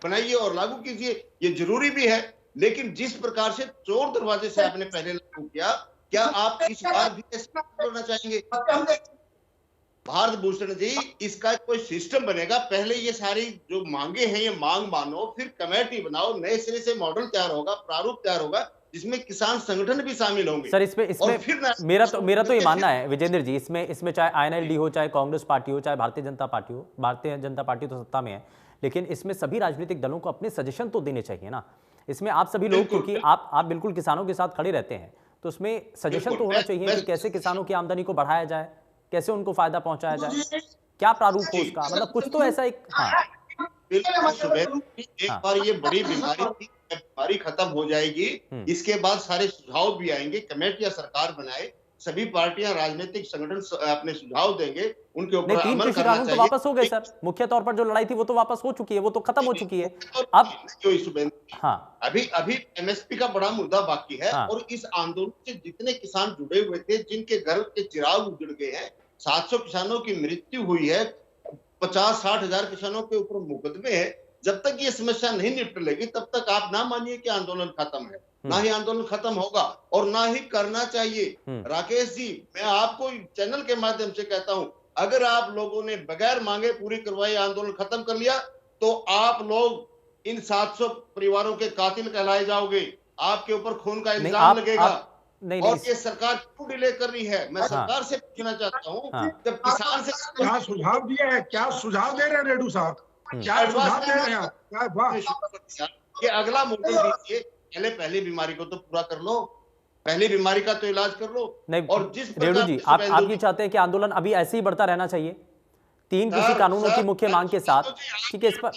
बनाइए और लागू कीजिए, ये जरूरी भी है। लेकिन जिस प्रकार से चोर दरवाजे से आपने पहले लागू किया, क्या आप इस बार भी ऐसा करना चाहेंगे? भारत भूषण जी, इसका कोई सिस्टम बनेगा। पहले ये सारी जो मांगे हैं ये मांग मानो, फिर कमेटी बनाओ, नए सिरे से मॉडल तैयार होगा, प्रारूप तैयार होगा, जिसमें किसान संगठन भी शामिल होंगे। सर इसमें मेरा तो ये मानना है विजेंद्र जी, इसमें चाहे आईएनएलडी हो, चाहे कांग्रेस पार्टी हो, चाहे भारतीय जनता पार्टी हो। भारतीय जनता पार्टी तो सत्ता में है, लेकिन इसमें सभी राजनीतिक दलों को अपने सजेशन तो देने चाहिए ना। इसमें आप सभी लोग, क्योंकि आप बिल्कुल किसानों के साथ खड़े रहते हैं, तो उसमें सजेशन तो होना चाहिए कि कैसे किसानों की आमदनी को बढ़ाया जाए, कैसे उनको फायदा पहुंचाया जाए, क्या प्रारूप हो उसका, मतलब कुछ तो ऐसा एक। एक बार ये बड़ी बीमारी थी, बीमारी खत्म हो जाएगी, इसके बाद सारे सुझाव भी आएंगे। कमेटियां सरकार बनाए, सभी पार्टियां राजनीतिक संगठन अपने सुझाव देंगे, उनके ऊपर तीन कृषि कानून तो वापस हो गए सर। मुख्य तौर पर जो लड़ाई थी वो तो वापस हो चुकी है, वो तो खत्म हो चुकी है। अब अभी एमएसपी का बड़ा मुद्दा बाकी है। और इस आंदोलन से जितने किसान जुड़े हुए थे, जिनके घर के चिराग उजड़ गए हैं, 700 किसानों की मृत्यु हुई है, 50-60 हजार किसानों के ऊपर मुकदमे हैं। जब तक ये समस्या नहीं निपट लेगी, तब तक आप ना मानिए कि आंदोलन खत्म है। ना ही आंदोलन खत्म होगा और ना ही करना चाहिए। राकेश जी, मैं आपको चैनल के माध्यम से कहता हूं, अगर आप लोगों ने बगैर मांगे पूरी करवाई आंदोलन खत्म कर लिया, तो आप लोग इन 700 परिवारों के कातिल कहलाए जाओगे। आपके ऊपर खून का इल्जाम लगेगा। और ये सरकार क्यों डिले कर रही है? मैं सरकार से पूछना चाहता हूँ, जब किसान से क्या सुझाव दिया है, क्या सुझाव दे रहे हैं रेड्डू साहब, क्या सुझाव दे रहे हैं? ये अगला मॉडल दीजिए। पहली बीमारी को तो पूरा कर लो, पहली बीमारी का तो इलाज कर लो। नहीं, और जिस रेड्डू जी, आप ये चाहते हैं कि आंदोलन अभी ऐसे ही बढ़ता रहना चाहिए 3 कृषि कानूनों की मुख्य मांग के साथ, ठीक है? इस पर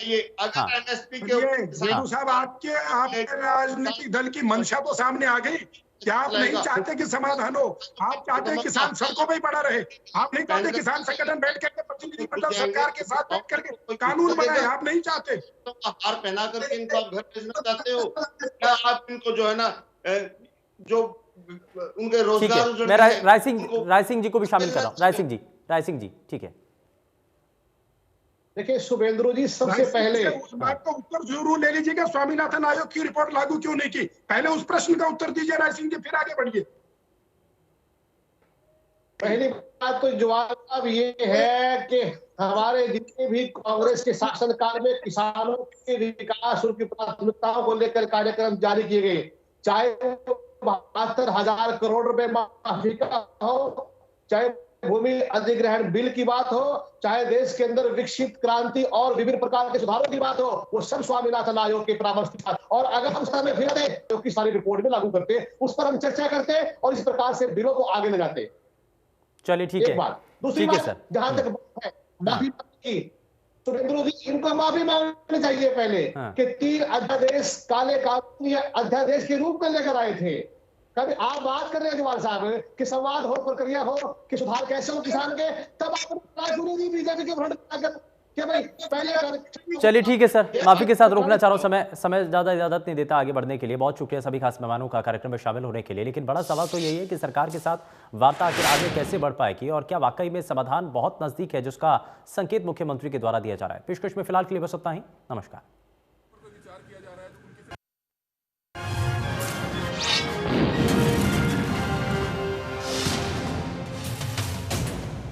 रेड्डू साहब, आपके राजनीतिक दल की मंशा तो सामने आ गई। क्या आप नहीं चाहते कि समाधान हो? आप चाहते हैं किसान सड़कों पे ही पड़ा रहे। आप नहीं चाहते किसान संगठन बैठ करके प्रतिनिधिमंडल सरकार के साथ बैठ करके कानून बनाए? आप नहीं चाहते? तो हार पहना करके इनको आप घर भेजना चाहते हो? क्या आप इनको जो है ना, जो उनके रोजगार, मैं राय सिंह जी को भी शामिल कर रहा हूँ। राय सिंह जी, ठीक है। देखिए शुभेंद्र जी, सबसे पहले उस बात का उत्तर जरूर ले लीजिएगा, स्वामीनाथन आयोग की रिपोर्ट लागू क्यों नहीं की? पहले उस प्रश्न का उत्तर दीजिए राय सिंह जी, फिर आगे बढ़िए। पहली बात तो जवाब ये है कि हमारे जितने भी कांग्रेस के शासनकाल में किसानों के विकास, उनकी प्राथमिकताओं को लेकर कार्यक्रम जारी किए गए, चाहे 72,000 करोड़ रुपए माफी का हो, चाहे भूमि अधिग्रहण बिल की बात हो, चाहे देश के अंदर विकसित क्रांति और विभिन्न प्रकार के सुधारों की बात हो, वो सब स्वामीनाथन आयोग के परामर्श के साथ। और अगर हम समय फिर दे तो की सारी रिपोर्ट में लागू करते, उस पर हम चर्चा करते और इस प्रकार से बिलों को आगे ले जाते। चलिए ठीक है। दूसरी बात, जहां तक बात है माफी की, सुरेंद्र जी, इनको माफी मांगनी चाहिए पहले कि 3 अध्यादेश काले कानून अध्यादेश के रूप में लेकर आए थे। कभी आप बात कर रहे हैं जवाहर साहब कि संवाद हो, प्रक्रिया हो, कि सुधार कैसे हो किसान के, तब आपने बीजेपी के फ्रंट कि भाई पहले। चलिए ठीक है सर, माफी के साथ रोकना चाह रहा हूँ, समय ज्यादा इजाजत नहीं देता आगे बढ़ने के लिए। बहुत शुक्रिया सभी खास मेहमानों का कार्यक्रम में शामिल होने के लिए। लेकिन बड़ा सवाल तो यही है कि सरकार के साथ वार्ता आखिर आगे कैसे बढ़ पाएगी और क्या वाकई में समाधान बहुत नजदीक है, जिसका संकेत मुख्यमंत्री के द्वारा दिया जा रहा है। पेशकश में फिलहाल के लिए बस इतना ही। नमस्कार।